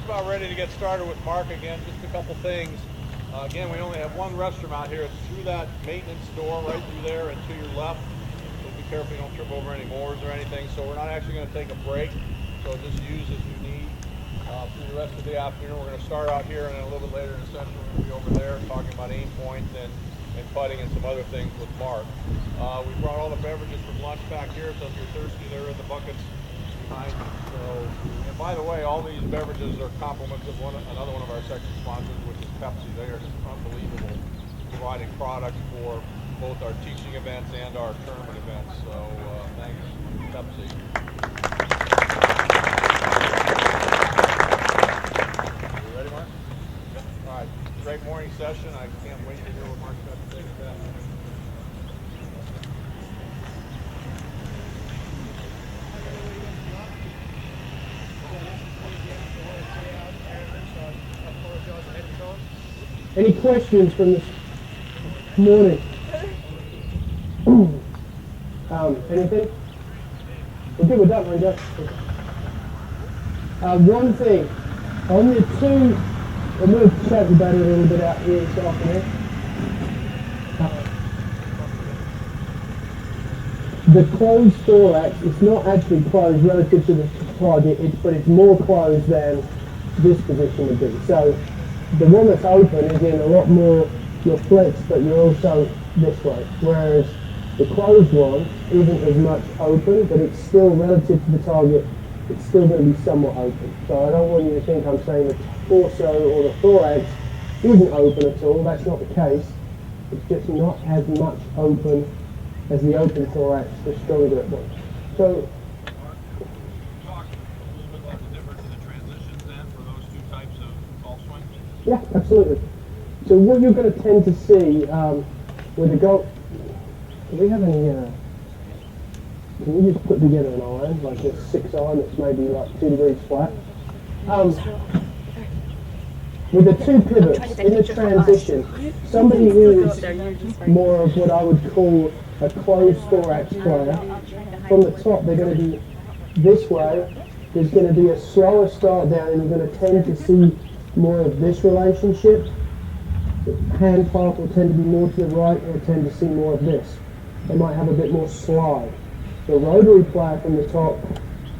about ready to get started with Mark again. Just a couple things. Again, we only have one restroom out here. It's through that maintenance door right through there and to your left. So be careful you don't trip over any moors or anything. So we're not actually going to take a break. So just use as you need through the rest of the afternoon. We're going to start out here, and then a little bit later in the session we're going to be over there talking about aim points and putting and some other things with Mark. We brought all the beverages from lunch back here, so if you're thirsty, they're in the buckets behind you. So, and by the way, all these beverages are compliments of another one of our section sponsors, which is Pepsi. They are just unbelievable, providing product for both our teaching events and our tournament events. So thanks, Pepsi. You ready, Mark? All right, great morning session. I can't wait to hear what Mark's got to say this afternoon. Any questions from this morning? Anything? We're good with that one, Jeff. One thing, on the two, and we'll chat about it a little bit out here this afternoon. The closed thorax, it's not actually closed relative to the target, but it's more closed than this position would be. So the one that's open is in a lot more, you're flexed, but you're also this way. Whereas the closed one isn't as much open, but it's still relative to the target, it's still going to be somewhat open. So I don't want you to think I'm saying the torso or the thorax isn't open at all. That's not the case. It's just not as much open as the open thorax, the stronger it was. So, yeah, absolutely. So what you're going to tend to see with the golf, do we have any, can you just put together an iron, like a 6 iron that's maybe like 2 degrees flat? With the two pivots in the transition, somebody who is more of what I would call a closed thorax player, from the top they're going to be this way, there's going to be a slower start down and you're going to tend to see more of this relationship. The hand part will tend to be more to the right, or tend to see more of this. They might have a bit more slide. The rotary player from the top,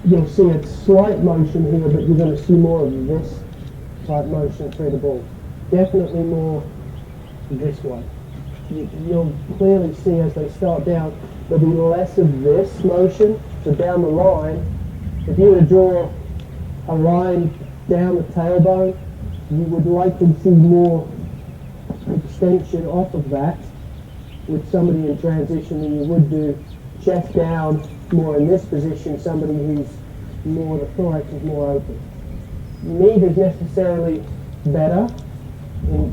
you'll see a slight motion here, but you're going to see more of this type motion through the ball. Definitely more this way. You'll clearly see as they start down, there'll be less of this motion. So down the line, if you were to draw a line down the tailbone, you would likely see more extension off of that with somebody in transition than you would do chest down more in this position, somebody who's more, the thorax is more open. Neither is necessarily better,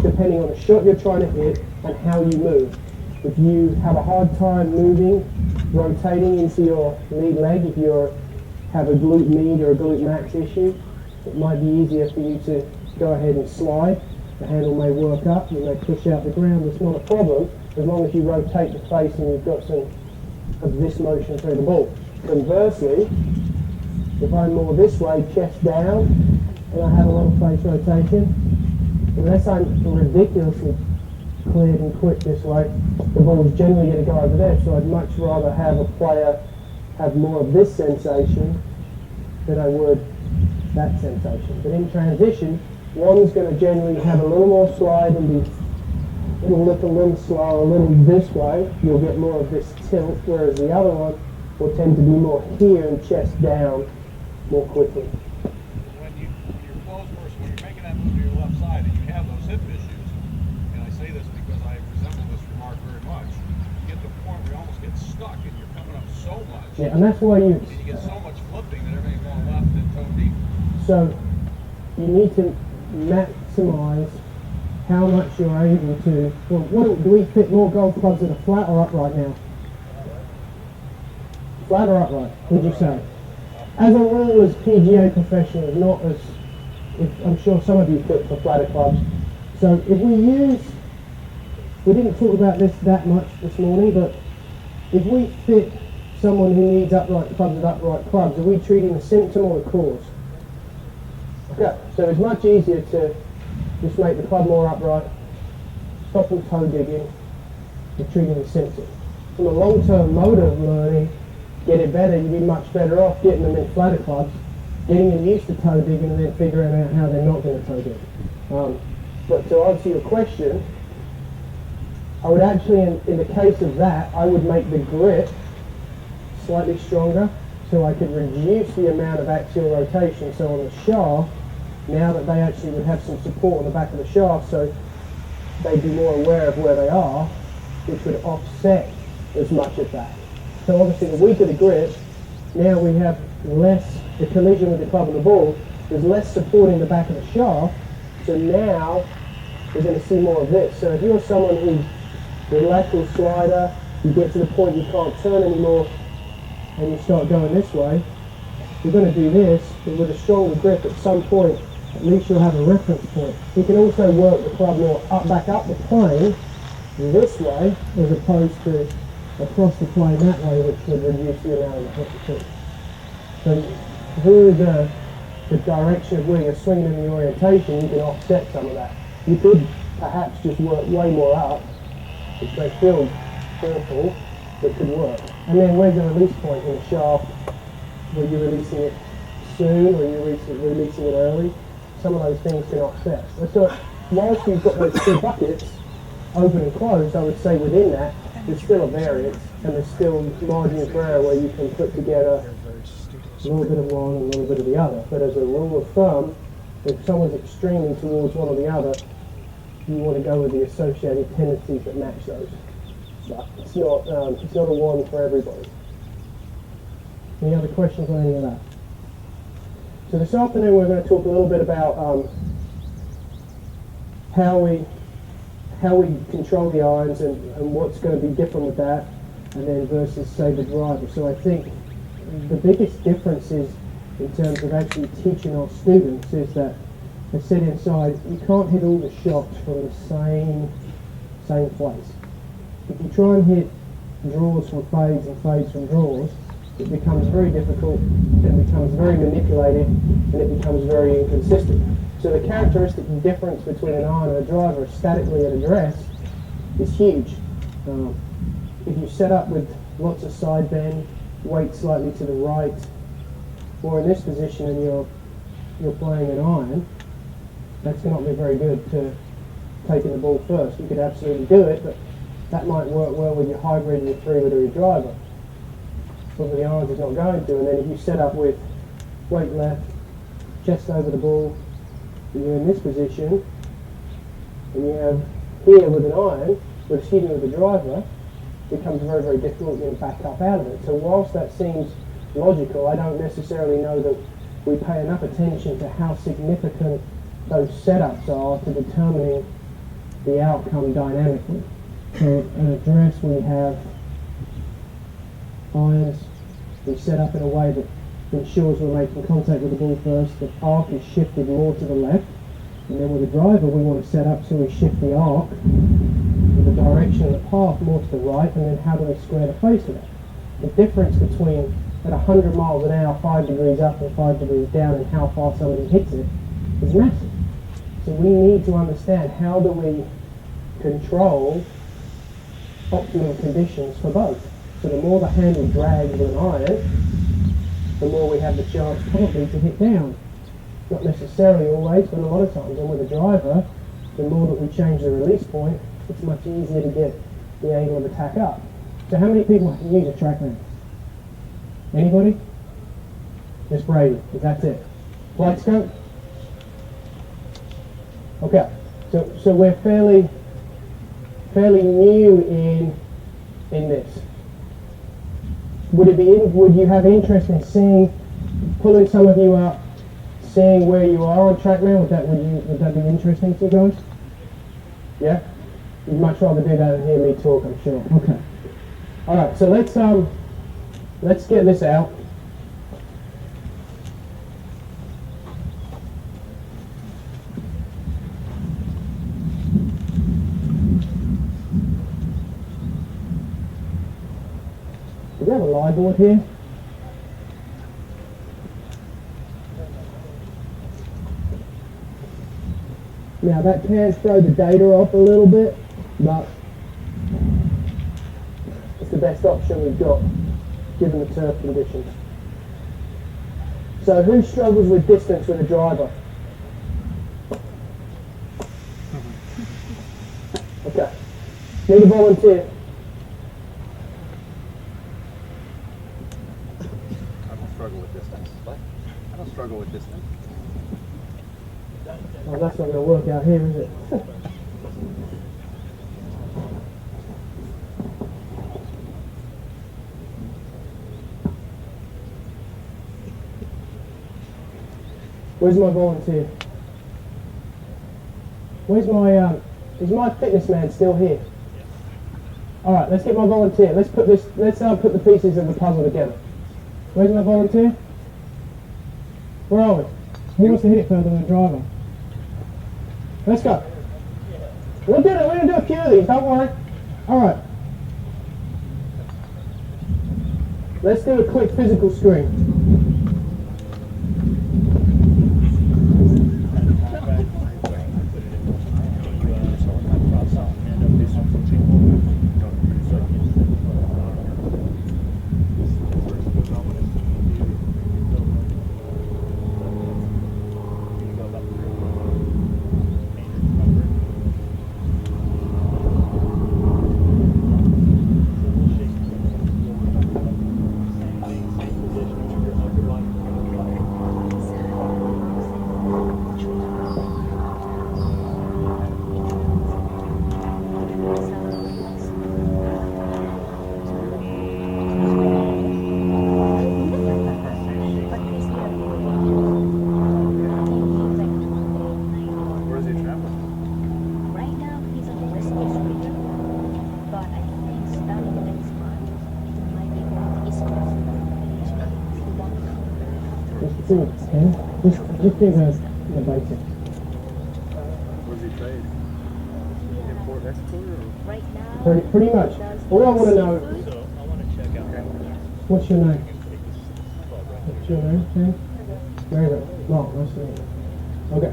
depending on the shot you're trying to hit and how you move. If you have a hard time moving, rotating into your lead leg, if you have a glute med or a glute max issue, it might be easier for you to go ahead and slide. The handle may work up, you may push out the ground, it's not a problem as long as you rotate the face and you've got some of this motion through the ball. Conversely, if I'm more this way, chest down, and I have a lot of face rotation, unless I'm ridiculously cleared and quick this way, the ball's generally going to go over there, so I'd much rather have a player have more of this sensation than I would that sensation. But in transition, one's going to generally have a little more slide and it'll look a little slower, a little this way. You'll get more of this tilt, whereas the other one will tend to be more here and chest down more quickly. When you're close person, when you're making that move to your left side and you have those hip issues, and I say this because I resemble this remark very much, you get to a point where you almost get stuck and you're coming up so much. Yeah, and that's why you get so much flipping that everything's going left and toe deep. So you need to maximize how much you're able to. Well, do we fit more golf clubs that are flat or upright now? Flat or upright? Would you say? As a rule, as PGA professionals, not as, I'm sure some of you fit for flatter clubs. So if we didn't talk about this that much this morning, but if we fit someone who needs upright clubs with upright clubs, are we treating the symptom or the cause? Okay, so it's much easier to just make the club more upright, stop them toe digging, and treating the symptom. From a long-term motor of learning, get it better, you'd be much better off getting them in flatter clubs, getting them used to toe digging, and then figuring out how they're not going to toe dig. But to answer your question, I would actually, in the case of that, I would make the grip slightly stronger so I could reduce the amount of axial rotation. So on the shaft, now that they actually would have some support on the back of the shaft, so they'd be more aware of where they are, which would offset as much of that. So obviously the weaker the grip, now we have less, the collision with the club and the ball, there's less support in the back of the shaft, so now we're going to see more of this. So if you're someone who's the lateral slider, you get to the point you can't turn anymore, and you start going this way, you're going to do this, but with a stronger grip at some point, at least you'll have a reference point. You can also work the club more back up the plane this way, as opposed to across the plane that way, which would reduce the amount of hip. So through the direction of where you're swinging in the orientation, you can offset some of that. You could perhaps just work way more up, which may feel awful, but could work. And then where's the release point in the shaft? Were you releasing it soon, or you're releasing it early? Some of those things can offset. So whilst you've got those two buckets, open and closed, I would say within that, there's still a variance, and there's still margin for error where you can put together a little bit of one and a little bit of the other. But as a rule of thumb, if someone's extremely towards one or the other, you want to go with the associated tendencies that match those. But it's not a one for everybody. Any other questions on any of that? So this afternoon we're going to talk a little bit about how we control the irons and what's going to be different with that, and then versus say the driver. So I think the biggest difference is in terms of actually teaching our students is that they sit inside, you can't hit all the shots from the same place. If you try and hit draws from fades and fades from draws, it becomes very difficult, it becomes very manipulated, and it becomes very inconsistent. So the characteristic difference between an iron and a driver statically at address is huge. If you set up with lots of side bend, weight slightly to the right, or in this position and you're playing an iron, that's not be very good to taking the ball first. You could absolutely do it, but that might work well with your hybrid, your three-wood or your driver. But with the irons it's not going to, and then if you set up with weight left, chest over the ball, and you're in this position, and you have here with an iron, with the driver, it becomes very, very difficult to back up out of it. So whilst that seems logical, I don't necessarily know that we pay enough attention to how significant those setups are to determining the outcome dynamically. So at address we have irons, we set up in a way that ensures we're making contact with the ball first, the arc is shifted more to the left, and then with the driver we want to set up so we shift the arc with the direction of the path more to the right, and then how do we square the face of that? The difference between at 100 miles an hour, 5 degrees up and 5 degrees down, and how far somebody hits it is massive. So we need to understand how do we control optimal conditions for both. So the more the handle drags with an iron, the more we have the chance probably to hit down. Not necessarily always, but a lot of times. And with a driver, the more that we change the release point, it's much easier to get the angle of attack up. So how many people can use a TrackMan? Anybody? Miss Brady, that's it. Flight scope? Okay, so we're fairly new in this. Would you have interest in pulling some of you up, seeing where you are on TrackMan? Would that be interesting to you guys? Yeah? You'd much rather do that than hear me talk, I'm sure. Okay. All right, so let's get this out. Do we have a lie board here? Now that can throw the data off a little bit, but it's the best option we've got given the turf conditions. So who struggles with distance with a driver? Okay. Need a volunteer. I don't struggle with distance. What? I don't struggle with distance. Oh, that's not going to work out here, is it? Where's my volunteer? Where's my, is my fitness man still here? Alright, let's get my volunteer. Let's put this, let's put the pieces of the puzzle together. Where's my volunteer? Where are we? Who wants to hit it further than the driver? Let's go. We'll do it, we're going to do a few of these, don't worry. Alright. Let's do a quick physical screen. Just do the basics. What does he trade? Import, export, or? Right now, Pretty much. All I want to know, So I want to check out. what's your name? What's your name, Sam? Very good. Mark, nice to meet you. Okay.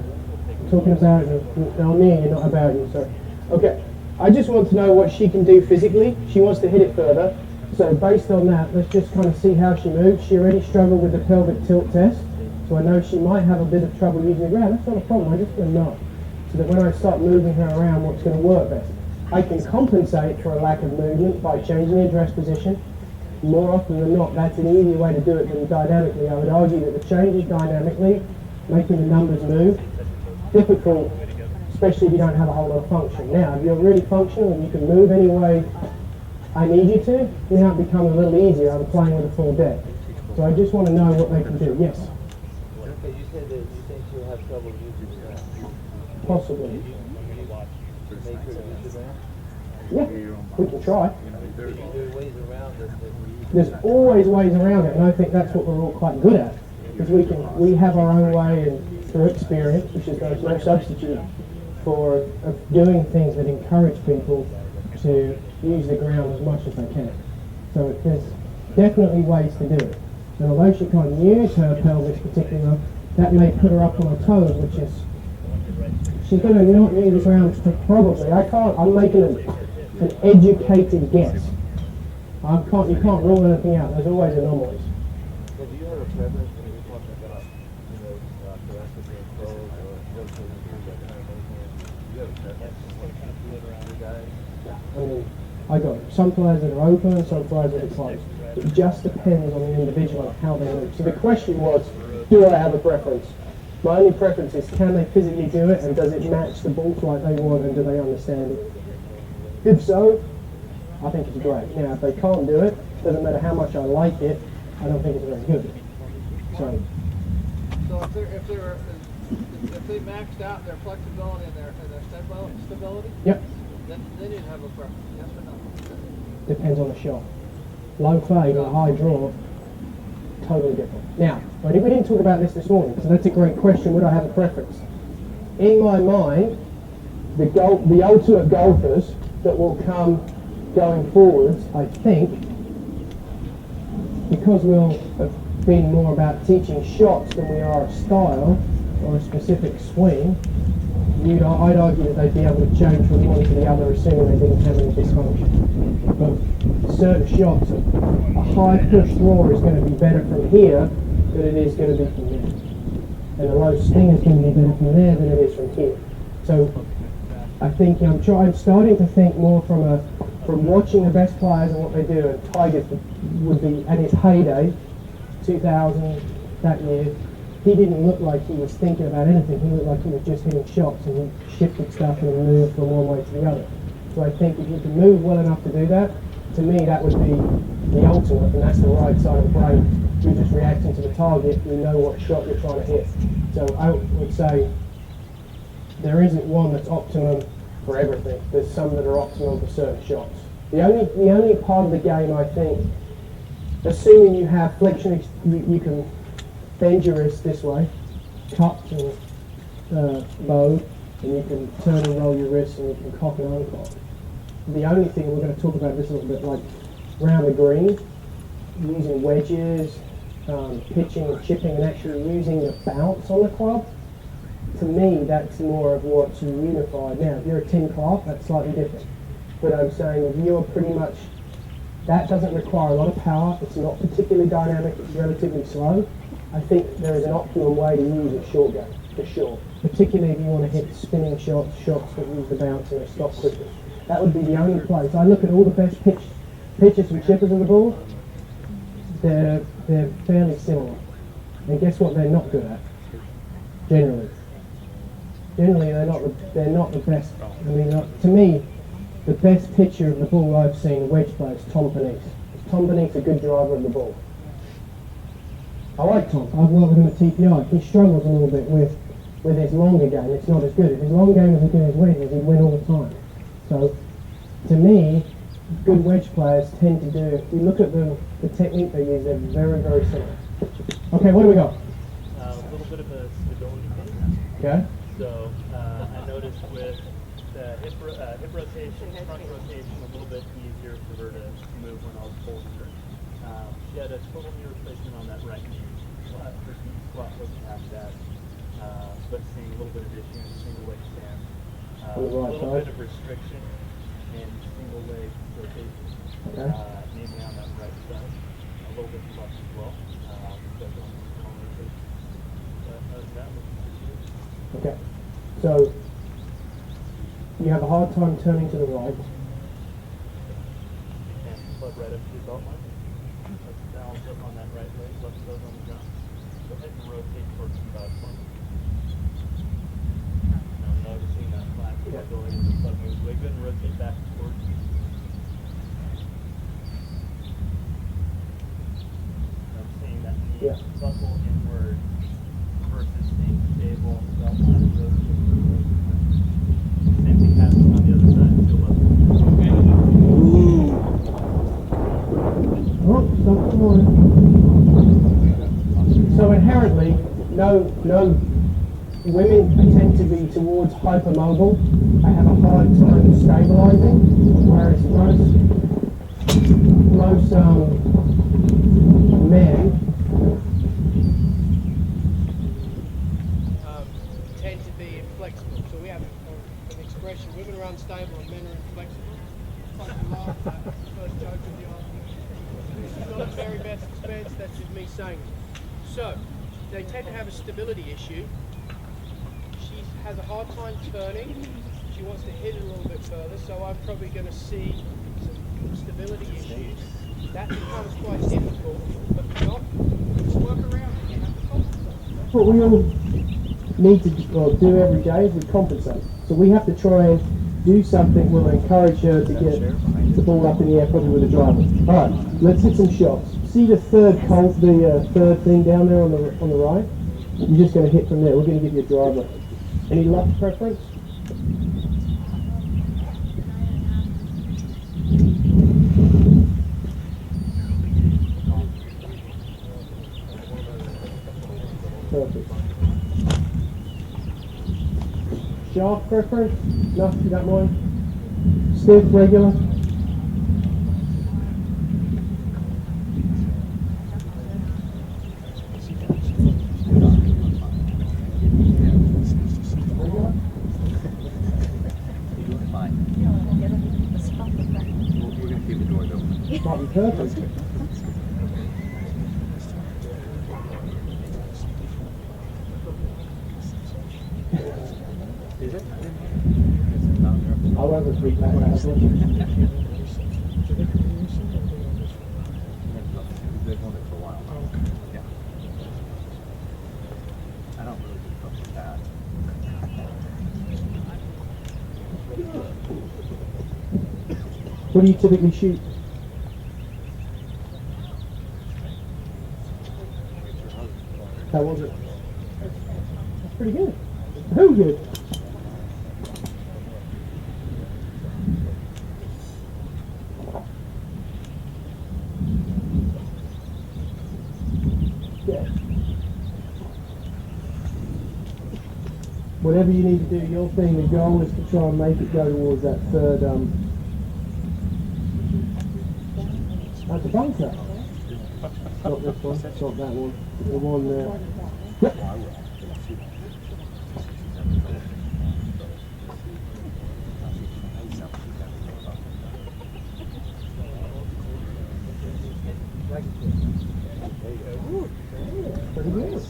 Talking about you. Now me, you're not about you, sorry. Okay. I just want to know what she can do physically. She wants to hit it further. So based on that, let's just kind of see how she moves. She already struggled with the pelvic tilt test. So I know she might have a bit of trouble using the ground. That's not a problem, I just want to know. So that when I start moving her around, what's going to work best. I can compensate for a lack of movement by changing the address position. More often than not, that's an easier way to do it than dynamically. I would argue that the changes dynamically, making the numbers move, difficult, especially if you don't have a whole lot of function. Now, if you're really functional and you can move any way I need you to, now it becomes a little easier. I'm playing with a full deck. So I just want to know what they can do. Yes? Okay, you said that you think she'll have trouble using the ground. Possibly. Make her use the ground? Yeah, we can try. There are ways around it. There's always ways around it, and I think that's what we're all quite good at. Because we have our own way, and through experience, which is there's no substitute for doing things that encourage people to use the ground as much as they can. So there's definitely ways to do it. And although she can't use her pelvis particularly, that may put her up on her toes, which is, she's going to not use the ground probably. I'm making an educated guess. You can't rule anything out. There's always anomalies. So do you have a preference when you're talking about, thoracic and closed or rotating through that kind of thing? Do you have a preference? You guys? I mean, I got some players that are open, some players that are closed. It just depends on the individual and how they move. So the question was, do I have a preference? My only preference is, can they physically do it, and does it match the ball flight they want, and do they understand it? If so, I think it's great. Now, if they can't do it, doesn't matter how much I like it, I don't think it's very good. So if they maxed out their flexibility and their stability, yep, then you'd have a preference, yes or no? depends on the shot. Low fade or high draw, totally different. Now, we didn't talk about this morning, so that's a great question. Would I have a preference? In my mind, the ultimate golfers that will come going forwards, I think, because we'll have been more about teaching shots than we are a style or a specific swing, I'd argue that they'd be able to change from one to the other assuming they didn't have any dysfunction. But certain shots, a high push draw is going to be better from here than it is going to be from there. And a low sting is going to be better from there than it is from here. So I think I'm starting to think more from watching the best players and what they do. And Tiger would be at his heyday, 2000, that year. He didn't look like he was thinking about anything. He looked like he was just hitting shots and he shifted stuff and moved from one way to the other. So I think if you can move well enough to do that, to me that would be the ultimate, and that's the right side of the brain. You're just reacting to the target, you know what shot you're trying to hit. So I would say there isn't one that's optimum for everything. There's some that are optimum for certain shots. The only part of the game, I think, assuming you have flexion, you can bend your wrist this way, cup and bow, and you can turn and roll your wrist and you can cock and uncock. The only thing, we're going to talk about this a little bit, like round the green, using wedges, pitching and chipping, and actually using the bounce on the club. To me, that's more of what's unified. Now, if you're a tin club, that's slightly different. But I'm saying if you're pretty much, that doesn't require a lot of power, it's not particularly dynamic, it's relatively slow. I think there is an optimum way to use a short game, for sure. Particularly if you want to hit spinning shots that use the bounce and they stop quickly. That would be the only place. I look at all the best pitchers and chippers of the ball, they're fairly similar. And guess what they're not good at? Generally, they're not the best. I mean, to me, the best pitcher of the ball I've seen, wedge player, is Tom Benitez. Tom Benitez a good driver of the ball. I like Tom. I've worked with him at TPI. He struggles a little bit with his longer game. It's not as good. If his long game was as good as wedges, he'd win all the time. So, to me, good wedge players tend to do, if you look at the technique they use, they're very, very similar. Okay, what do we got? A little bit of a stability thing. Okay. So, I noticed with the hip rotation, front rotation, a little bit easier for her to move when I was holding her. She had a total knee replacement on that right knee. Squat wasn't half that, but seeing a little bit of issue in single leg stance. A little bit of restriction in single leg rotation, mainly on that right side. A little bit left as well. But that was pretty good. Okay. So, you have a hard time turning to the right. And club right up to your belt line. Let's balance up on that right leg, left toes on the ground. Go ahead and rotate towards the back one. Now noticing that flat ability as the club moves way good and rotate back towards you. I'm seeing that knee buckle inward versus staying stable, belt line and rotate. Same thing happens on the other side, feel left. Oh, stop the morning. So inherently, no women tend to be towards hypermobile. They have a hard time stabilizing, whereas most men tend to be inflexible. So we have an expression: women are unstable and men are inflexible. It's like a laugh at the first joke of the argument. This is not at very best expense. That's just me saying it. So they tend to have a stability issue. She has a hard time turning. She wants to hit it a little bit further. So I'm probably going to see some stability issues. That becomes quite difficult, but not work around it. You have to compensate. what we all need to do every day is we compensate. So we have to try and do something that will encourage her to get the ball up in the air, probably with a driver. All right, let's hit some shots. See the third thing down there on the right? You're just going to hit from there. We're going to give you a driver. Any luck preference? Perfect. Shaft preference? No, you don't mind? Stiff, regular? Regular? perfect. Is it? I won't repeat that. They've owned it for a while now. Yeah. I don't really do stuff like that. What do you typically shoot? How was it? That's pretty good. Who good? Yeah. Whatever you need to do, your thing, the goal is to try and make it go towards that third, that's a bunker. Not this one, it's not that one. The one there. Yep. Pretty good.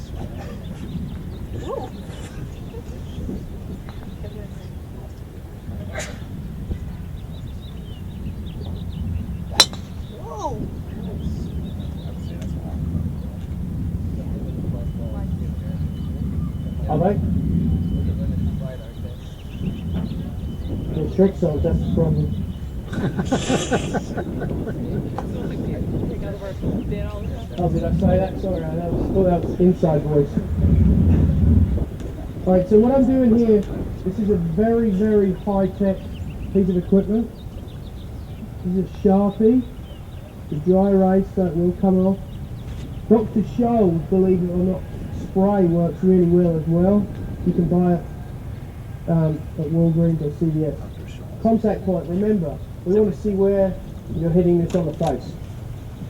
Are they? The trick zones, that's the problem. Oh, did I say that? Sorry, I thought that was inside voice. Alright, so what I'm doing here, this is a very, very high-tech piece of equipment. This is a Sharpie. The dry erase, so it will come off. Dr. Scholl's, believe it or not, spray works really well as well. You can buy it at Walgreens or CVS. Contact point, remember, we want to see where you're hitting this on the face.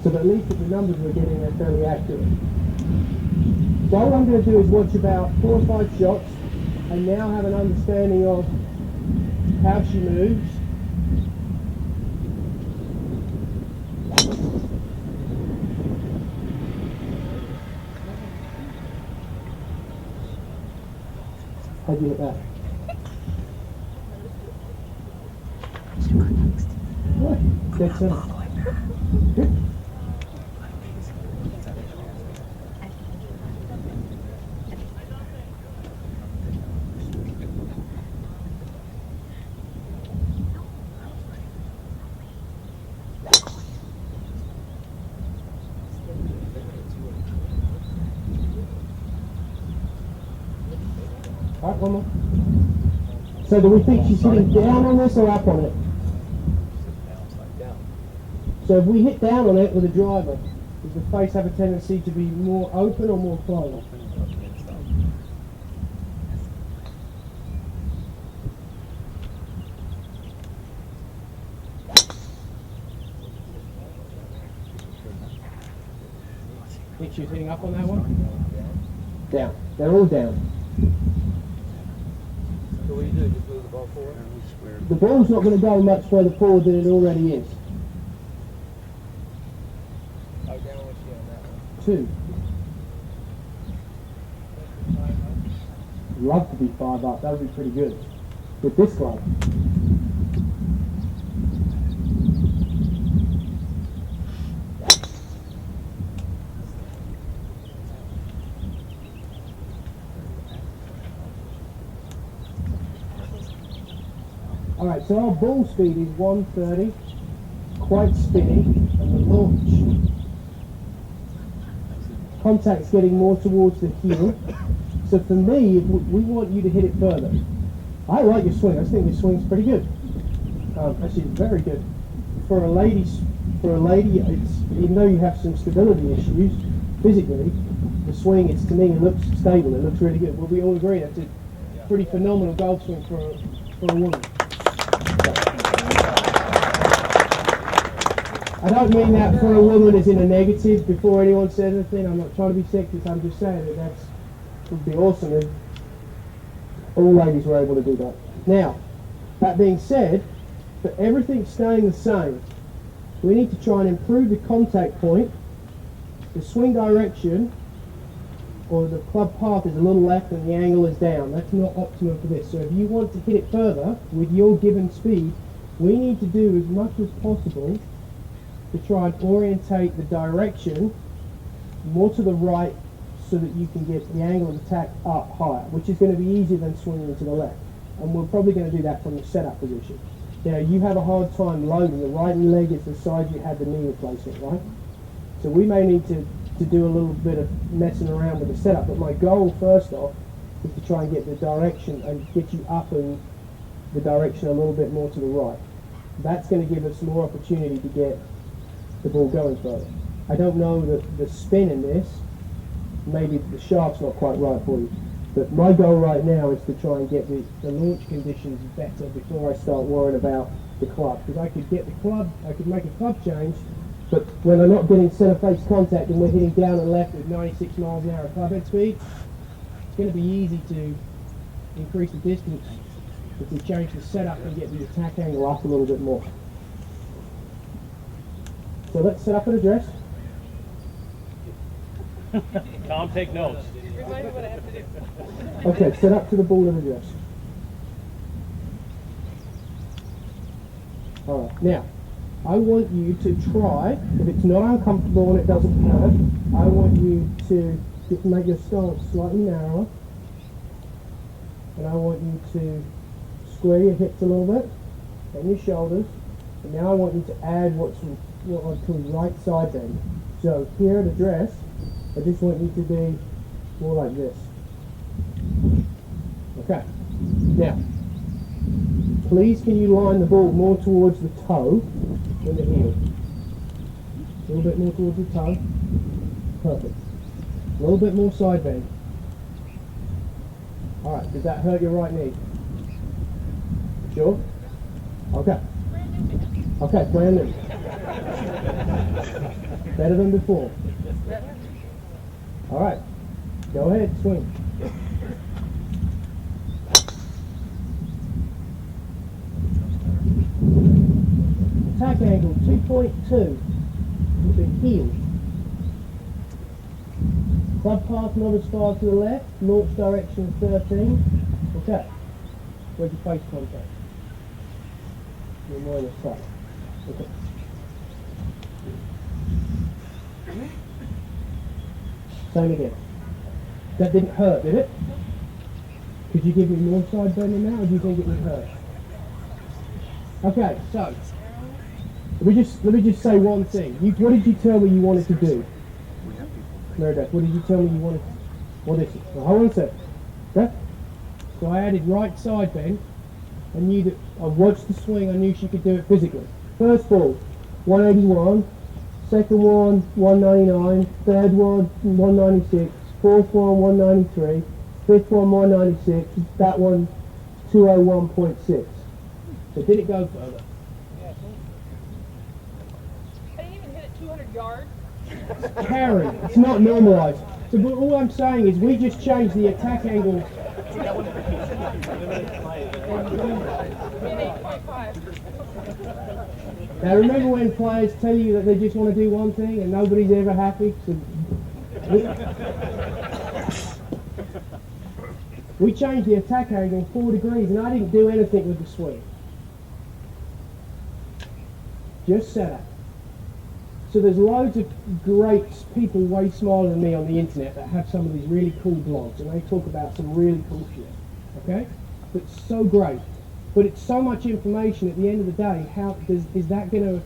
So that at least with the numbers we're getting, they're fairly accurate. So all I'm going to do is watch about 4 or 5 shots and now have an understanding of how she moves. How'd you hit that? What? Dead center. Good. All right, one more. So do we think she's hitting down on this or up on it? So if we hit down on it with a driver, does the face have a tendency to be more open or more closed? Think she's hitting up on that one? Down. They're all down. So what do you do? Just move the ball forward? The ball's not going to go much further forward than it already is. Oh, down what's she on that one? 2. Love to be 5 up. That would be pretty good. With this club. Alright, so our ball speed is 130, quite spinny, and the launch. Contact's getting more towards the heel. So for me, we want you to hit it further. I like your swing. I think your swing's pretty good. Actually, it's very good. For a lady, it's, even though you have some stability issues physically, the swing, to me, it looks stable. It looks really good. Well, we all agree that's a pretty phenomenal golf swing for a woman. I don't mean that for a woman as in a negative before anyone says anything. I'm not trying to be sexist. I'm just saying that that would be awesome if all ladies were able to do that. Now, that being said, for everything staying the same, we need to try and improve the contact point. The swing direction or the club path is a little left and the angle is down. That's not optimum for this. So if you want to hit it further with your given speed, we need to do as much as possible to try and orientate the direction more to the right so that you can get the angle of attack up higher, which is going to be easier than swinging to the left. And we're probably going to do that from the setup position. Now, you have a hard time loading. The right leg is the side you had the knee replacement, right? So we may need to do a little bit of messing around with the setup, but my goal first off is to try and get the direction and get you up in the direction a little bit more to the right. That's going to give us more opportunity to get the ball going further. I don't know that the spin in this, maybe the shaft's not quite right for you, but my goal right now is to try and get the launch conditions better before I start worrying about the club, because I could get the club, I could make a club change, but when I'm not getting center face contact and we're hitting down and left with 96 miles an hour club head speed, it's going to be easy to increase the distance if we change the setup and get the attack angle up a little bit more. So let's set up an address. Tom, take notes. Remind me what I have to do. Okay, set up to the ball of address. Alright, now, I want you to try, if it's not uncomfortable and it doesn't hurt, I want you to just make your stance slightly narrower. And I want you to square your hips a little bit, and your shoulders. And now I want you to add what I call right side bend. So here at address, I just want you to be more like this. Okay. Now, please can you line the ball more towards the toe than the heel? A little bit more towards the toe. Perfect. A little bit more side bend. Alright, does that hurt your right knee? Sure? Okay. Okay, brand new. Better than before. Alright, go ahead, swing. Attack angle 2.2 with the heel. Club path not as far to the left, launch direction 13. Okay, where's your face contact? You're more on the side. Okay. Same again. That didn't hurt, did it? Could you give me more side bending now, or do you think it would hurt? Okay, so let me just say one thing. What did you tell me you wanted to do? Meredith, what did you tell me you wanted? What is it? Well, hold on a sec. Okay. So I added right side bend. I knew that I watched the swing. I knew she could do it physically. First ball, 181. Second one, 199. Third one, 196. Fourth one, 193. Fifth one, 196. That one, 201.6. So did it go further? I didn't even hit it 200 yards. Carry. It's not normalized. So but all I'm saying is we just changed the attack angle. In 8.5. Now remember when players tell you that they just want to do one thing and nobody's ever happy? So we changed the attack angle 4 degrees and I didn't do anything with the swing. Just set up. So there's loads of great people way smarter than me on the internet that have some of these really cool blogs and they talk about some really cool shit. Okay? That's so great. But it's so much information at the end of the day, is that the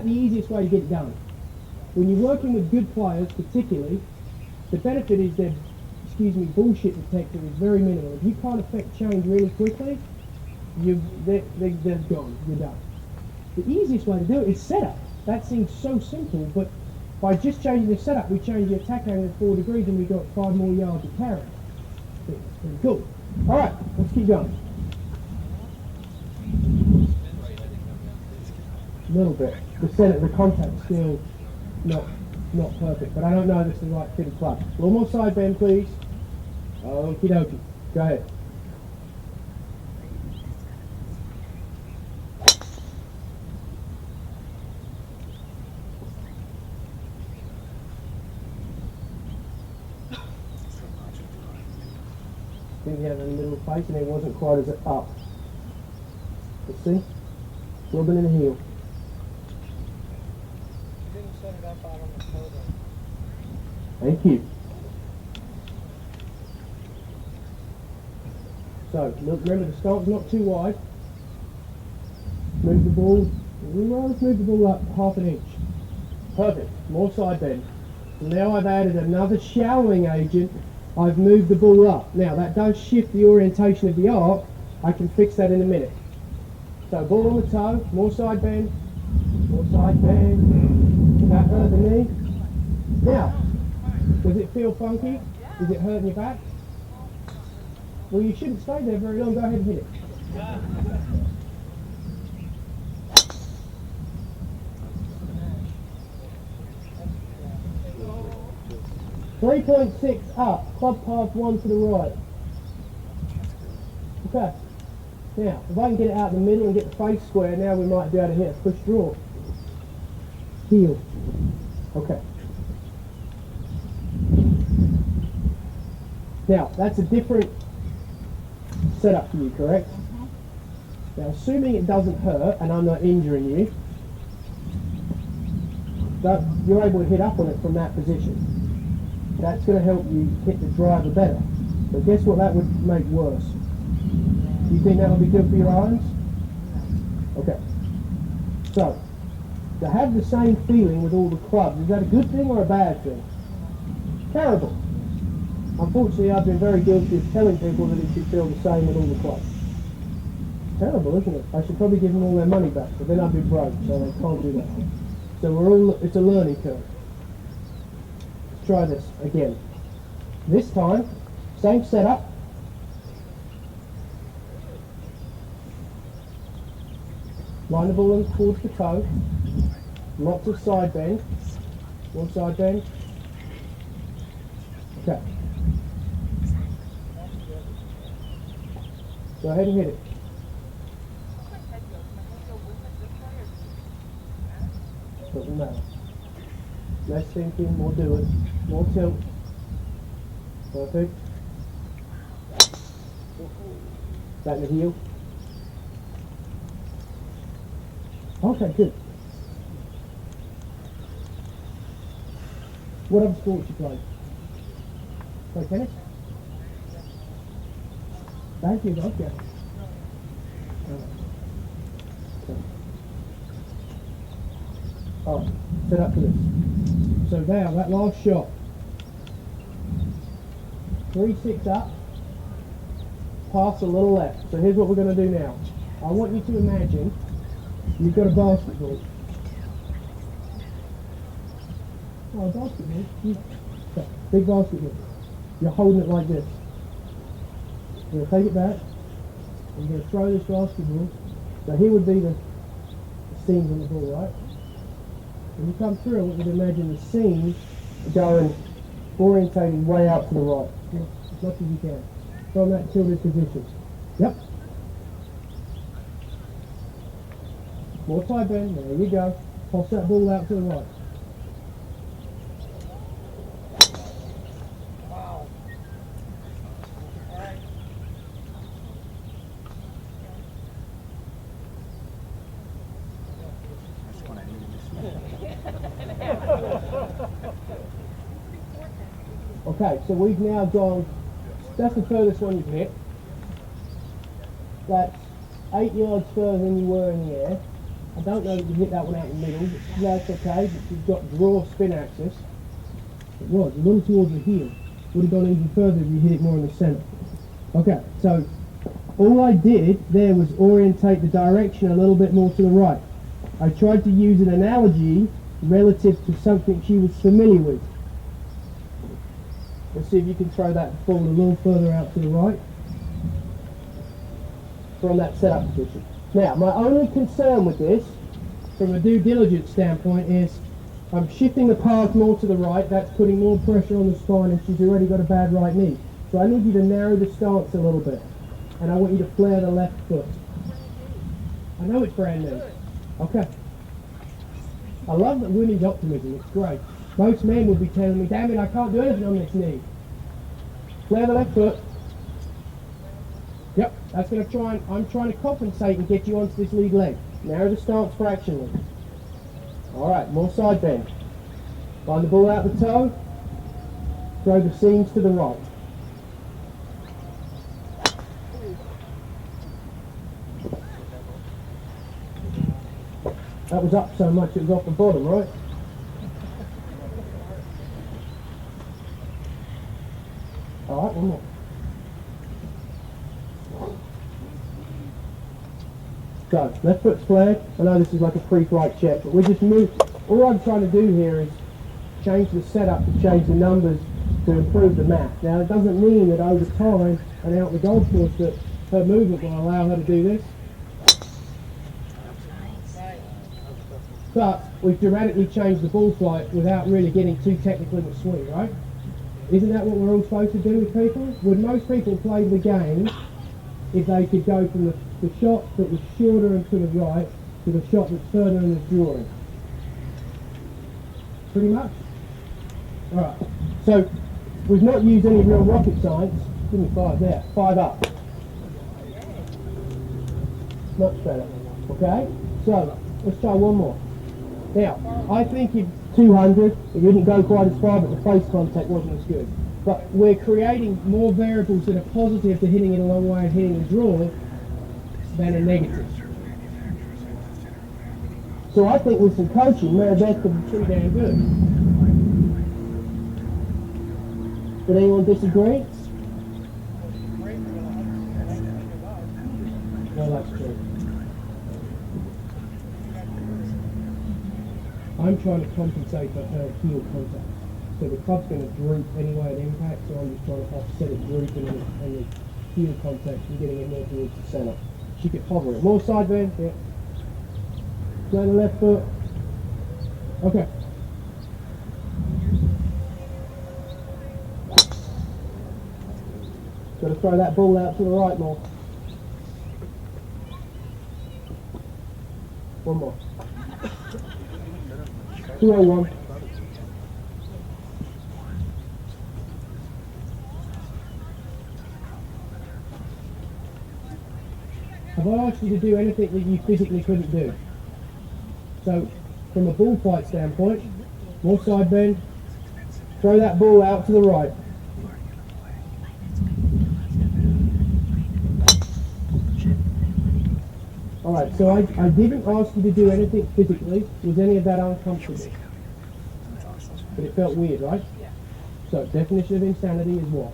easiest way to get it done? When you're working with good players particularly, the benefit is their, bullshit detector is very minimal. If you can't affect change really quickly, they're gone, you're done. The easiest way to do it is setup. That seems so simple, but by just changing the setup, we changed the attack angle 4 degrees and we got 5 more yards of carry. It's pretty cool. Alright, let's keep going. A little bit. The contact's still not perfect, but I don't know if it's the right fit of club. A little more side bend, please. Okie dokie. Go ahead. think he had it in the middle of the face and it wasn't quite as up. You see? Rubbing in the heel. You didn't set it up out on the photo. Thank you. So, look, remember the start's not too wide. Move the ball, let's move the ball up half an inch. Perfect, more side bend. So now I've added another shallowing agent. I've moved the ball up. Now that does shift the orientation of the arc. I can fix that in a minute. So ball on the toe, more side bend, more side bend. That hurt the knee. Now, does it feel funky? Is it hurting your back? Well, you shouldn't stay there very long. Go ahead and hit it. 3.6 up, club path 1 to the right. Okay. Now, if I can get it out in the middle and get the face square, now we might be able to hit a push draw. Heel. Okay. Now, that's a different setup for you, correct? Now, assuming it doesn't hurt and I'm not injuring you, that you're able to hit up on it from that position. That's going to help you hit the driver better. But guess what that would make worse? Do you think that would be good for your irons? Okay. So, to have the same feeling with all the clubs, is that a good thing or a bad thing? Terrible. Unfortunately, I've been very guilty of telling people that it should feel the same with all the clubs. Terrible, isn't it? I should probably give them all their money back, but then I'd be broke, so I can't do that. So it's a learning curve. Let's try this again. This time, same setup. Line the ball in towards the toe. Lots of side bend. One side bend. Okay. Go ahead and hit it. Doesn't matter. Less thinking, more doing, more tilt. Perfect. That in the heel. Okay, good. What other sports you play? Play tennis? Thank you, okay. Alright, set up for this. So now, that last shot. 3-6 up, pass a little left. So here's what we're going to do now. I want you to imagine you've got a basketball. Oh, a basketball? Okay, big basketball. You're holding it like this. You're going to take it back. And you're going to throw this basketball. So here would be the seams on the ball, right? When you come through, I want you to imagine the seam going orientated way out to the right. As much as you can. From that tilted position. Yep. More side bend. There you go. Toss that ball out to the right. Wow. All right. Okay, so we've now gone, that's the furthest one you've hit. That's 8 yards further than you were in the air. I don't know that you hit that one out in the middle, but that's okay, but you've got draw spin axis. It was, a little towards the heel. Would have gone even further if you hit it more in the centre. Okay, so all I did there was orientate the direction a little bit more to the right. I tried to use an analogy relative to something she was familiar with. Let's see if you can throw that ball a little further out to the right from that setup position. Now, my only concern with this, from a due diligence standpoint, is I'm shifting the path more to the right. That's putting more pressure on the spine, and she's already got a bad right knee. So I need you to narrow the stance a little bit, and I want you to flare the left foot. I know it's brand new. Okay. I love that women's optimism. It's great. Most men would be telling me, damn it, I can't do anything on this knee. Flare the left foot. That's going to try and, I'm trying to compensate and get you onto this lead leg. Narrow the stance fractionally. Alright, more side bend. Find the ball out the toe. Throw the seams to the right. That was up so much it was off the bottom, right? Alright, one more. So, left foot's flared. I know this is like a pre-flight check, but we're just all I'm trying to do here is change the setup to change the numbers to improve the math. Now, it doesn't mean that over time and out in the golf course that her movement will allow her to do this. But we've dramatically changed the ball flight without really getting too technical in the swing, right? Isn't that what we're all supposed to do with people? Would most people play the game if they could go from the shot that was shorter and to the right to the shot that's further in the drawing? Pretty much? Alright, so we've not used any real rocket science. Give me 5 there. 5 up. Much better. Okay? So, let's try one more. Now, I think if 200, it didn't go quite as far, but the face contact wasn't as good. But we're creating more variables that are positive to hitting it a long way and hitting the draw than a negative. So I think with some coaching, Maribeth could be pretty damn good. Did anyone disagree? No, that's true. I'm trying to compensate for her heel contact. So the club's going to droop anyway at impact, so I'm just trying to offset it drooping and the heel contact and getting it more towards the centre. She could hover it. More side bend, yeah. Play the left foot. Okay. Got to throw that ball out to the right more. One more. 201. Have I asked you to do anything that you physically couldn't do? So, from a ball fight standpoint, more side bend, throw that ball out to the right. Alright, so I didn't ask you to do anything physically. Was any of that uncomfortable? But it felt weird, right? So, definition of insanity is what?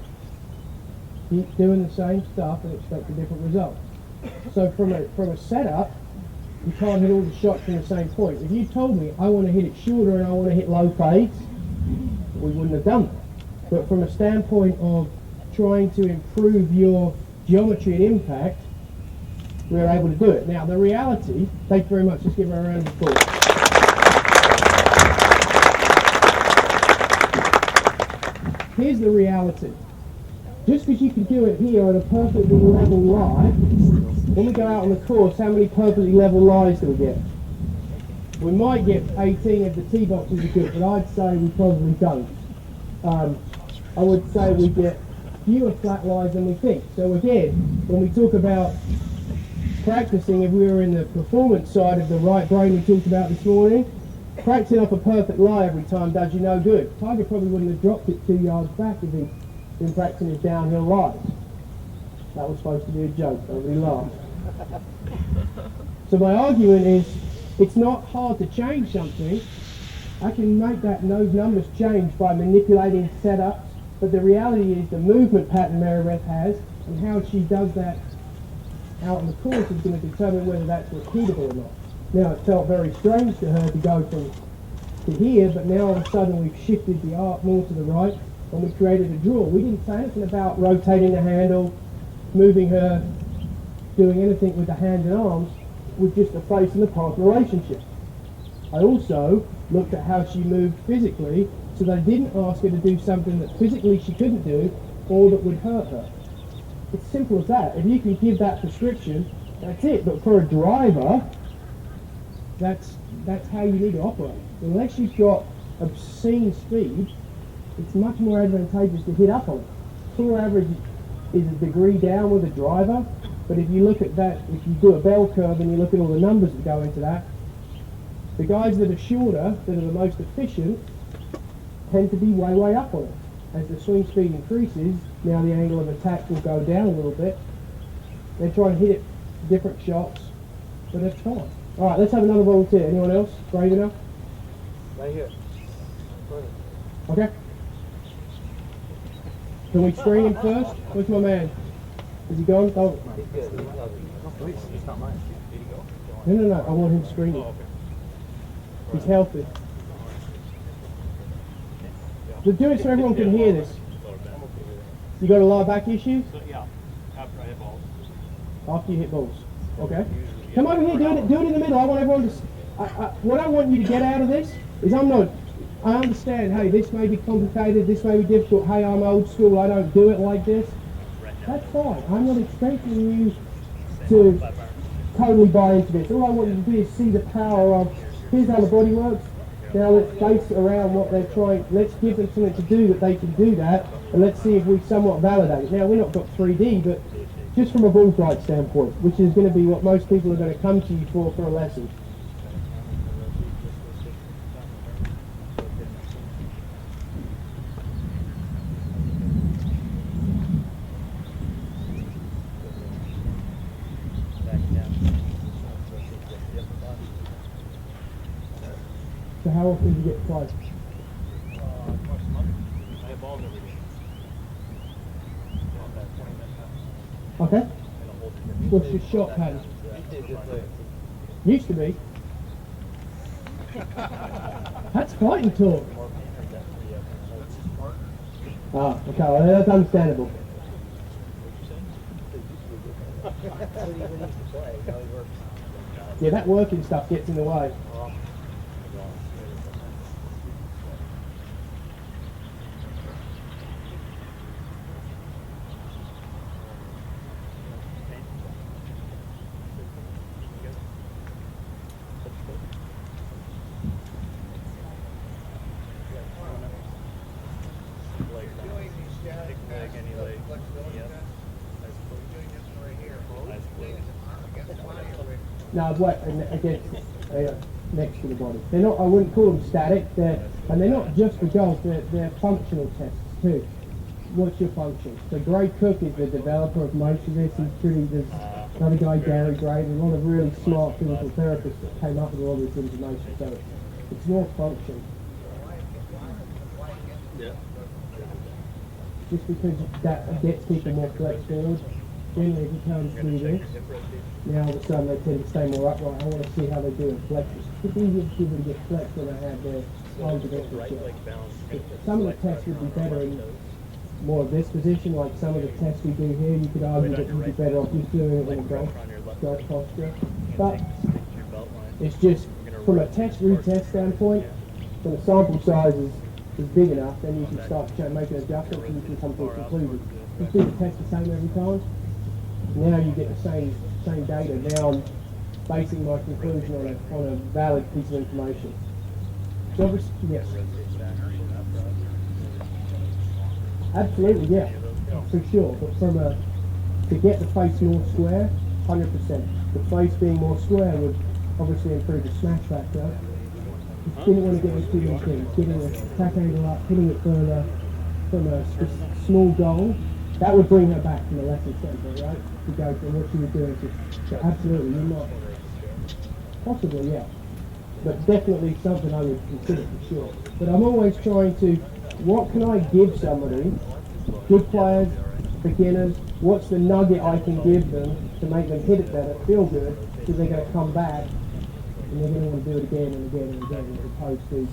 Keep doing the same stuff and expect a different result. So from a setup, you can't hit all the shots from the same point. If you told me I want to hit it shorter and I want to hit low fades, we wouldn't have done that. But from a standpoint of trying to improve your geometry and impact, we were able to do it. Now the reality, thank you very much, just give her a round of applause. Here's the reality. Just because you can do it here on a perfectly level lie, when we go out on the course, how many perfectly level lies do we get? We might get 18 if the tee boxes are good, but I'd say we probably don't. I would say we get fewer flat lies than we think. So again, when we talk about practicing, if we were in the performance side of the right brain we talked about this morning, practicing up a perfect lie every time does you no good. Tiger probably wouldn't have dropped it 2 yards back if he'd been practicing his downhill lies. That was supposed to be a joke, nobody laughed. So my argument is, it's not hard to change something. I can make those numbers change by manipulating setups, but the reality is the movement pattern Maribeth has and how she does that out on the course is going to determine whether that's repeatable or not. Now it felt very strange to her to go to here, but now all of a sudden we've shifted the arc more to the right and we created a draw. We didn't say anything about rotating the handle, moving her, doing anything with the hands and arms, with just the face and the path relationship. I also looked at how she moved physically, so that I didn't ask her to do something that physically she couldn't do or that would hurt her. It's simple as that. If you can give that prescription, that's it. But for a driver, that's how you need to operate. Unless you've got obscene speed, it's much more advantageous to hit up on it. Tour average is a degree down with a driver, But if you look at that, if you do a bell curve and you look at all the numbers that go into that, the guys that are shorter, that are the most efficient, tend to be way up on it. As the swing speed increases, now the angle of attack will go down a little bit. They try and hit it different shots, but it's fine. All right, let's have another volunteer. Anyone else brave enough? Right here. Okay. Can we screen him first? Where's my man? Is he gone? Oh. He's good. He's lovely. It's not mine. Did he go? No. I want him screening. He's healthy. But do it so everyone can hear this. You got a lower back issues? Yeah, after I hit balls. After you hit balls. Okay. Come over here, do it in the middle. I want everyone to... what I want you to get out of this is I understand, hey, this may be complicated, this may be difficult, hey, I'm old school, I don't do it like this. That's fine. I'm not expecting you to totally buy into this. All I want you to do is see the power of, here's how the body works. Now let's base around what they're trying, let's give them something to do that they can do that, and let's see if we somewhat validate it. Now we've not got 3D, but just from a bullfight standpoint, which is going to be what most people are going to come to you for a lesson. So how often do you get twice? Twice a month. I hit balls every day. About 20 minutes. Okay. And a whole different. What's your shot pattern? Used to be. That's fighting talk. Ah, okay, well, that's understandable. Yeah, that working stuff gets in the way. No, against next to the body. They're not. I wouldn't call them static. And they're not just for golf. They're functional tests too. What's your function? So Gray Cook is the developer of most of this. He's pretty. There's another guy, Gary Gray. There's a lot of really smart physical therapists that came up with all this information. So it's more function. Yeah. Just because that gets people more flex forward. Generally, if you can't do this, now all of a sudden they tend to stay more upright. I want to see how they do in flexors. It's easier for people to get flex when they have their arms against the chest. Some of the tests would be better in more of this position, like some of the tests we do here. You could argue that you'd be better off just doing it in a golf posture. But it's just, from a retest standpoint, when the sample size is big enough, then you can start making adjustments and you can come to a conclusion. Just do the test the same every time. Now you get the same data. Now I'm basing my conclusion on a valid piece of information. So yes. Absolutely, yeah, for sure. But to get the face more square, 100%. The face being more square would obviously improve the smash factor. Just didn't want to get into too many things. Getting the attack angle up, hitting it further from a small goal. That would bring her back from the lesson standpoint, right? To go from what she was doing to, so absolutely, you're not. Possibly, yeah. But definitely something I would consider for sure. But I'm always trying to, what can I give somebody, good players, beginners, what's the nugget I can give them to make them hit it better, feel good, because they're going to come back and they're going to want to do it again and again and again, as opposed to,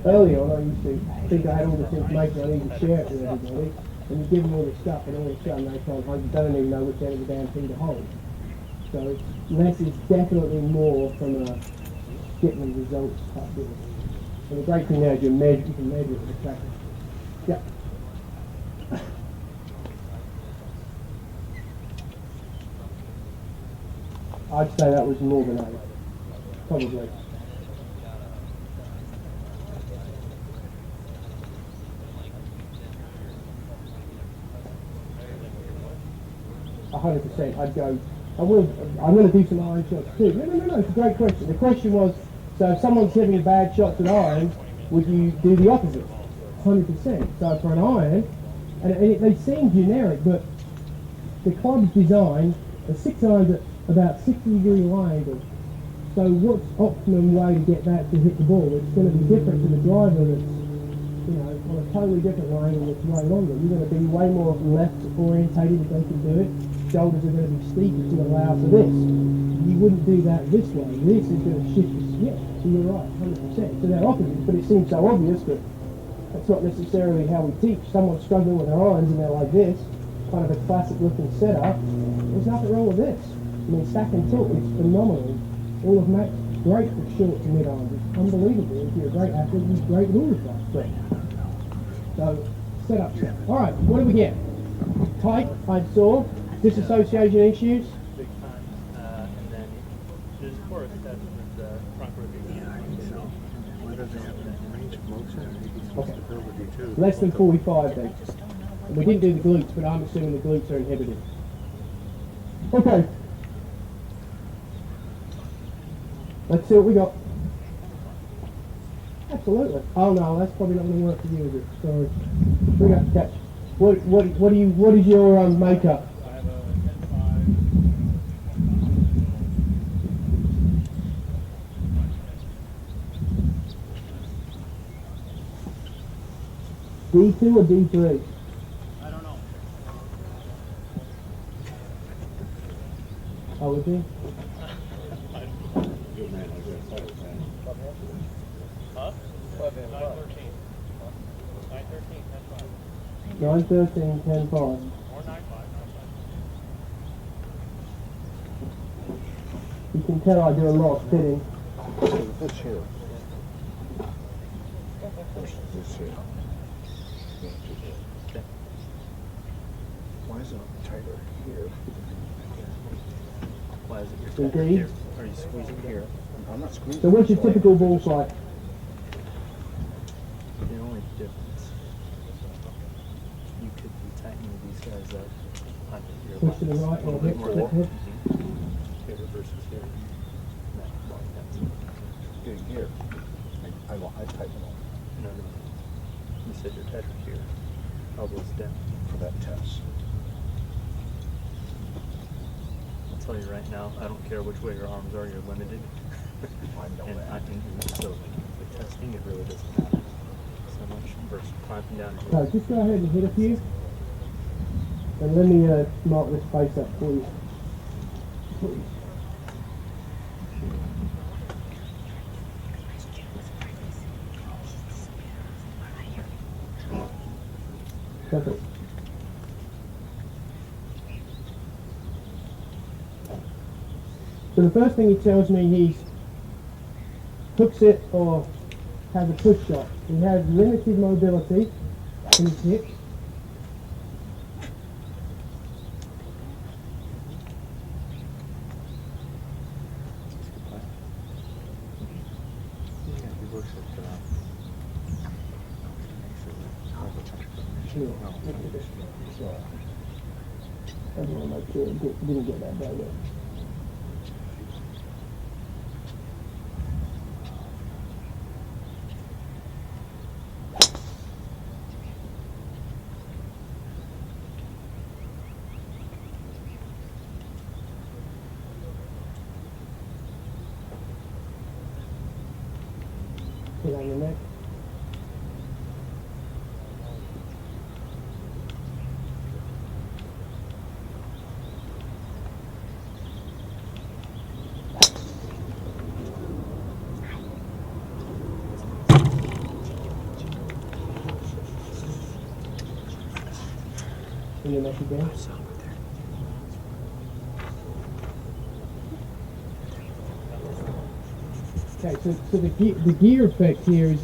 early on I used to think I had all this information, I need to share it with everybody. And you give them all this stuff, and all of a sudden they don't even know which end of the damn thing to hold. So less is definitely more from a getting the results type deal. And the great thing now is you can measure it with the tracker. Yeah. I'd say that was more than 8. Probably. 100%. I'd go, I'm going to do some iron shots too. No, it's a great question. The question was, so if someone's hitting a bad shot at iron, would you do the opposite? 100%. So for an iron, and they seem generic, but the club's designed a 6 irons at about 60-degree lie angle. So what's optimum way to get that to hit the ball? It's going to be different to the driver that's, on a totally different line and it's way longer. You're going to be way more left orientated if they can do it. Shoulders are going to be steeper to allow for this. You wouldn't do that this way. This is going to shift the switch. So you're right, 100%. So they're opposites, but it seems so obvious, but that's not necessarily how we teach. Someone's struggling with their irons and they're like this, kind of a classic looking setup. There's nothing wrong with this. I mean, stack and tilt is phenomenal. All of Matt's great for short to mid irons. It's unbelievable. If you're a great athlete, he's great at all of that. So, set up. All right, what do we get? Tight, I saw. Disassociation issues. Big time. And then there's of course that's with the front rotation. Okay. Less than 45 then. We didn't do the glutes, but I'm assuming the glutes are inhibited. Okay. Let's see what we got. Absolutely. Oh no, that's probably not going to work for you, is it? Sorry. We got to catch. What is your makeup? I have a 10-5. D2 or D3? I don't know. Oh, is he? Huh? 913. 913, 10-5. 913, 10 5. Or 9-5. You can tell I do a lot of fitting. This here. This here. Why is it tighter here? Why is it your Agreed. here? Are you squeezing here? I'm not squeezing. So what's your typical ball flight? The only difference, you could be tightening these guys up under your Push to the right or hip, more hip. here versus here. No, that's Getting here. I tighten them no. You said you're tighter here. Elbows down. for that test. I'll tell you right now, I don't care which way your arms are, you're limited. I know And that. I think so the testing, it really doesn't matter so much versus clamping down. So just go ahead and hit a few. And let me mark this face up for you. Please. Perfect. So the first thing he tells me, he hooks it or has a push shot. He has limited mobility in his hips. Sure. I just want to make sure it didn't get that bad yet. Put on your neck. And your neck again. Okay, so the gear effect here is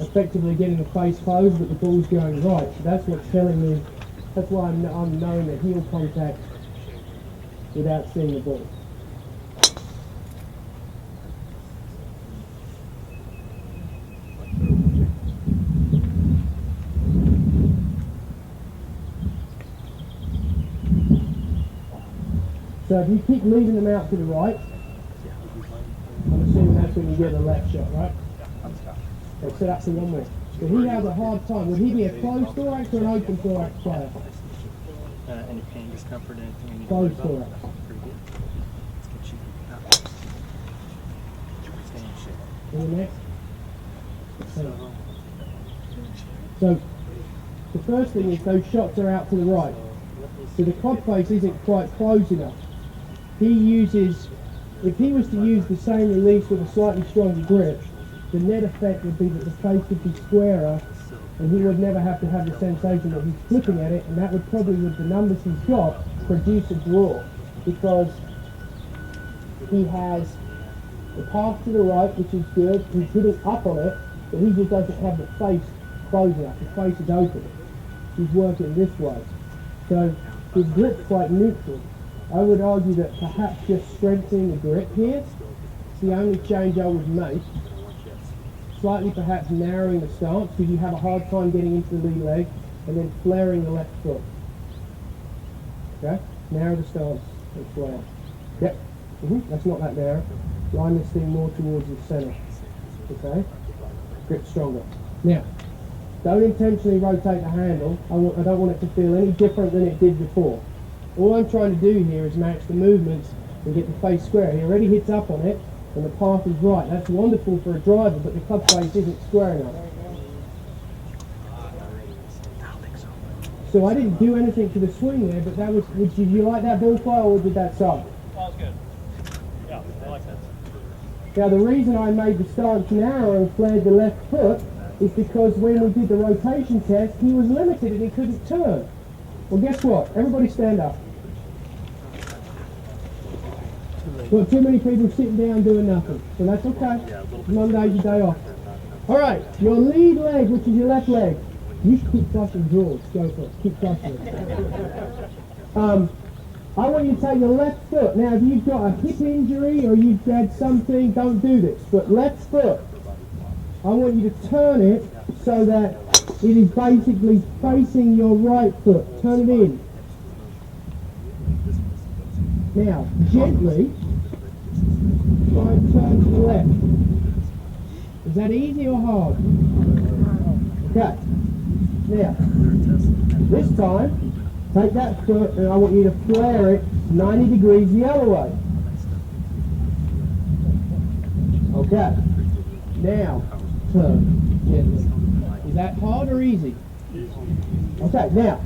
effectively getting the face closed, but the ball's going right. So that's what's telling me. That's why I'm knowing the heel contact without seeing the ball. So if you keep leaving them out to the right, I'm assuming that's when you get the left shot, right? Okay, set up for one more. So he has a hard time. Would he be a closed thorax or an open thorax player? Any pain, discomfort, anything you need to Closed worry about? thorax. Pretty good. Let's get you up. Stay in shape. In the neck. So the first thing is those shots are out to the right. So the cod face isn't quite close enough. He uses, if he was to use the same release with a slightly stronger grip, the net effect would be that the face would be squarer and he would never have to have the sensation that he's flipping at it, and that would probably, with the numbers he's got, produce a draw, because he has the path to the right, which is good, he's hitting up on it, but he just doesn't have the face closed enough. The face is open. He's working this way. So his grip's quite neutral. I would argue that perhaps just strengthening the grip here is the only change I would make. Slightly perhaps narrowing the stance, because you have a hard time getting into the lead leg, and then flaring the left foot. Okay? Narrow the stance and flare. Yep. That's not that narrow. Line this thing more towards the center. Okay? Grip stronger. Now, don't intentionally rotate the handle. I don't want it to feel any different than it did before. All I'm trying to do here is match the movements and get the face square. He already hits up on it, and the path is right. That's wonderful for a driver, but the club face isn't square enough. So I didn't do anything to the swing there, but that was, did you like that ball fly, or did that suck? That was good. Yeah, I like that. Now the reason I made the stance narrow and flared the left foot is because when we did the rotation test, he was limited and he couldn't turn. Well, guess what? Everybody stand up. Got too many people sitting down doing nothing, so that's okay. Monday's your day off. All right, your lead leg, which is your left leg. You should keep touching drawers. Go for it. Keep touching it. I want you to take your left foot. Now, if you've got a hip injury or you've had something, don't do this. But left foot, I want you to turn it so that it is basically facing your right foot. Turn it in. Now, gently, try and turn to the left. Is that easy or hard? Okay. Now, this time, take that foot and I want you to flare it 90 degrees the other way. Okay. Now, turn gently. Is that hard or easy? Okay, now,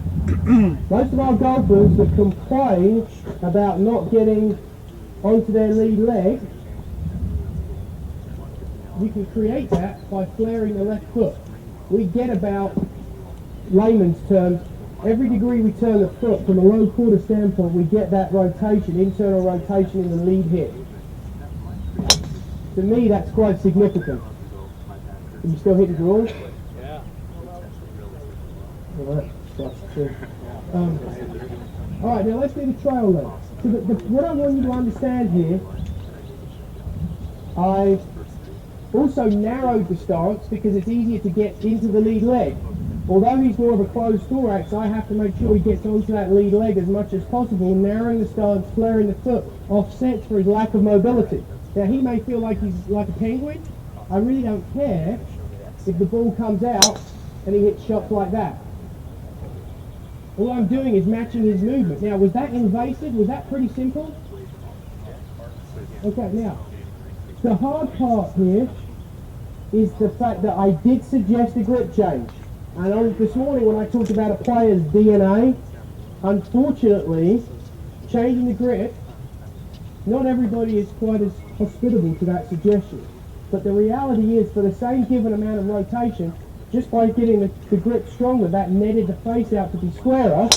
most of our golfers that complain about not getting onto their lead leg, you can create that by flaring the left foot. We get about, layman's terms, every degree we turn the foot from a low quarter standpoint, we get that rotation, internal rotation in the lead hip. To me, that's quite significant. Can you still hit the draws? Yeah. Alright, that's true. Alright, now let's do the trail leg. So what I want you to understand here, I also narrowed the stance because it's easier to get into the lead leg. Although he's more of a closed thorax, I have to make sure he gets onto that lead leg as much as possible, narrowing the stance, flaring the foot, offsets for his lack of mobility. Now he may feel like he's like a penguin. I really don't care if the ball comes out and he hits shots like that. All I'm doing is matching his movement. Now, was that invasive? Was that pretty simple? Okay, now, the hard part here is the fact that I did suggest a grip change. And this morning when I talked about a player's DNA, unfortunately, changing the grip, not everybody is quite as hospitable to that suggestion. But the reality is, for the same given amount of rotation, just by getting the grip stronger, that netted the face out to be squarer,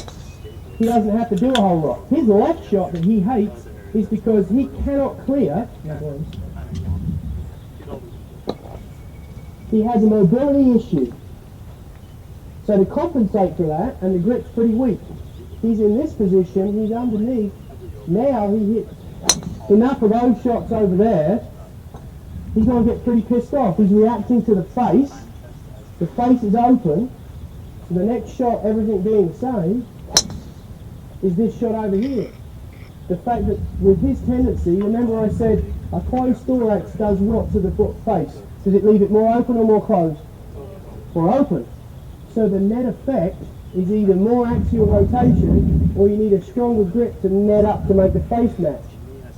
he doesn't have to do a whole lot. His left shot that he hates is because he cannot clear. He has a mobility issue. So to compensate for that, and the grip's pretty weak, he's in this position, he's underneath. Now he hits enough of those shots over there, he's going to get pretty pissed off. He's reacting to the face. The face is open. So the next shot, everything being the same, is this shot over here. the fact that with his tendency, remember I said a closed thorax does what to the foot face? Does it leave it more open or more closed? More open. So the net effect is either more axial rotation or you need a stronger grip to net up to make the face match.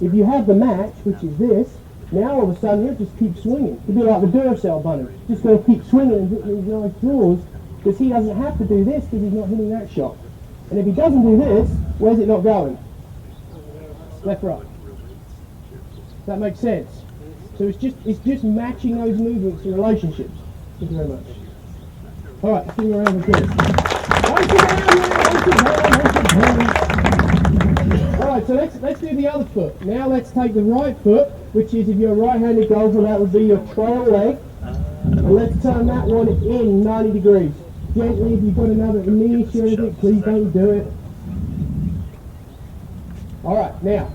If you have the match, which is this, now all of a sudden he'll just keep swinging. It'll be like the Duracell bunny. Just going to keep swinging and hitting these nice draws because he doesn't have to do this because he's not hitting that shot. And if he doesn't do this, where's it not going? Left, right. Does that make sense? So it's just matching those movements and relationships. Thank you very much. All right, let's give you a round of applause. All right, so let's do the other foot. Now let's take the right foot, which is if you're a right-handed golfer, that would be your trail leg. And let's turn that one in 90 degrees. Gently, if you've got another niche or anything, please don't do it. All right, now,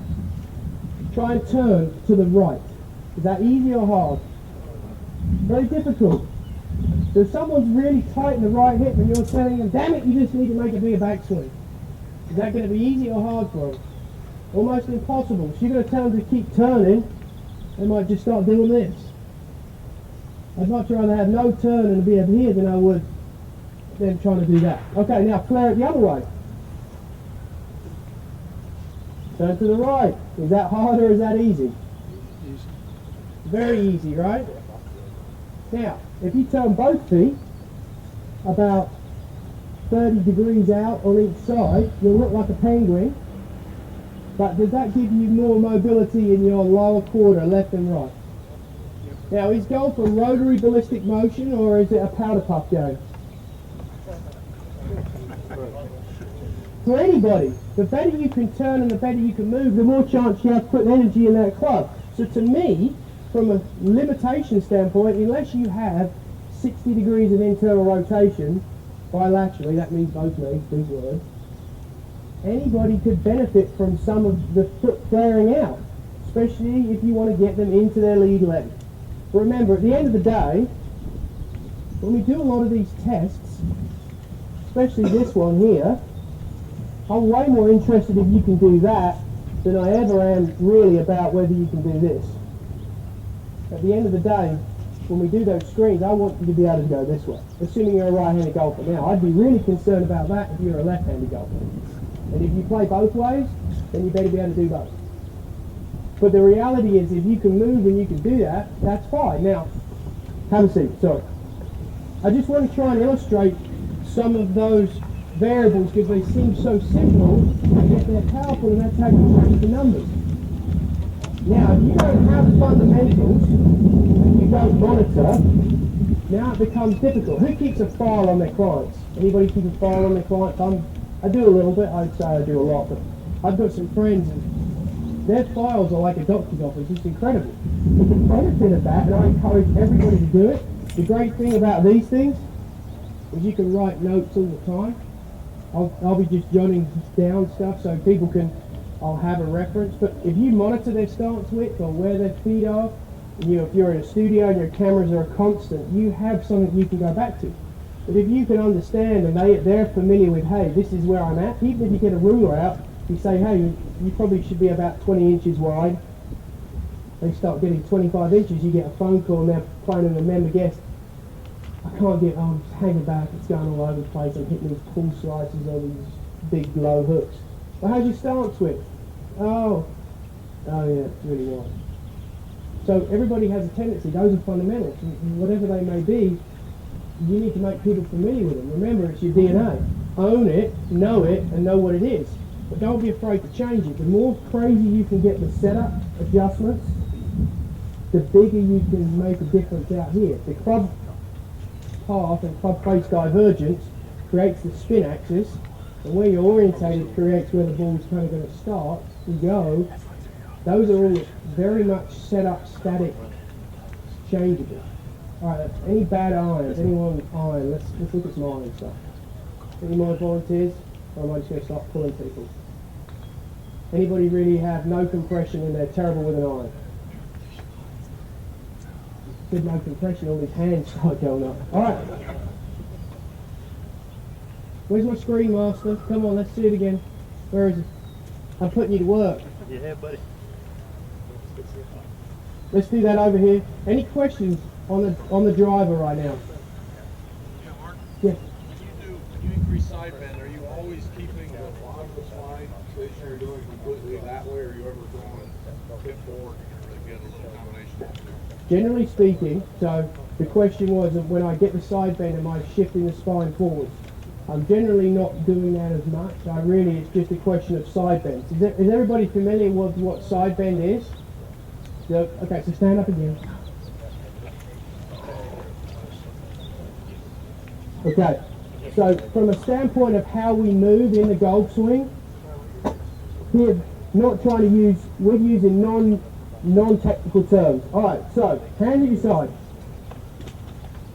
try and turn to the right. Is that easy or hard? Very difficult. So if someone's really tight in the right hip and you're telling them, damn it, you just need to make a bigger backswing. Is that going to be easy or hard for them? Almost impossible. So you're going to tell them to keep turning, they might just start doing this. I'd much rather have no turn and be up here than I would them trying to do that. Okay, now flare it the other way. Turn to the right. Is that hard or is that easy? Very easy, right? Now, if you turn both feet about 30 degrees out on each side, you'll look like a penguin. But does that give you more mobility in your lower quarter, left and right? Now, is golf a rotary ballistic motion or is it a powder puff game? For anybody, the better you can turn and the better you can move, the more chance you have to put energy in that club. So to me, from a limitation standpoint, unless you have 60 degrees of internal rotation, bilaterally, that means both legs, big word, anybody could benefit from some of the foot flaring out, especially if you want to get them into their lead leg. Remember, at the end of the day, when we do a lot of these tests, especially this one here, I'm way more interested if you can do that than I ever am really about whether you can do this. At the end of the day, when we do those screens, I want you to be able to go this way, assuming you're a right-handed golfer. Now, I'd be really concerned about that if you're a left-handed golfer. And if you play both ways, then you better be able to do both. But the reality is, if you can move and you can do that, that's fine. Now, have a seat, sorry. I just want to try and illustrate some of those variables because they seem so simple, and yet they're powerful, and that's how you change the numbers. Now, if you don't have fundamentals, and you don't monitor, now it becomes difficult. Who keeps a file on their clients? Anybody keep a file on their clients? I do a little bit, I'd say I do a lot, but I've got some friends and their files are like a doctor's office, it's incredible. But the benefit of that, and I encourage everybody to do it, the great thing about these things is you can write notes all the time. I'll be just jotting down stuff so people can, I'll have a reference, but if you monitor their stance width or where their feet are, and if you're in a studio and your cameras are constant, you have something you can go back to. But if you can understand and they're familiar with, hey, this is where I'm at, even if you get a ruler out, you say, hey, you probably should be about 20 inches wide. They start getting 25 inches, you get a phone call and they're playing in a member guest. I can't get, I'm just hanging back, it's going all over the place, I'm hitting these pull slices or these big low hooks. Well, how's your stance width? Oh yeah, it's really wide. So everybody has a tendency, those are fundamentals, and whatever they may be, you need to make people familiar with them. Remember, it's your DNA. Own it, and know what it is. But don't be afraid to change it. The more crazy you can get the setup adjustments, the bigger you can make a difference out here. The club path and club face divergence creates the spin axis, and where you're orientated creates where the ball's kind of going to start and go. Those are all very much set up, static, changeable. Alright, any bad irons? Anyone iron? Let's look at some iron stuff. Any more volunteers? Or am I just going to start pulling people? Anybody really have no compression and they're terrible with an iron? Said no compression, all his hands start going up. Alright. Where's my screen master? Come on, let's see it again. Where is it? I'm putting you to work. Yeah, buddy. Let's do that over here. Any questions on the driver right now? Yeah, Mark, Yes. when you increase side bend, are you always keeping the bottom of the spine stationary, doing it completely that way, or are you ever going hip forward to get a little combination of the two? Generally speaking, so the question was when I get the side bend, am I shifting the spine forwards? I'm generally not doing that as much. It's just a question of side bends. Is everybody familiar with what side bend is? So, okay, so stand up again. Okay, so from a standpoint of how we move in the golf swing, we're using non-technical terms. Alright, so, hand at your side.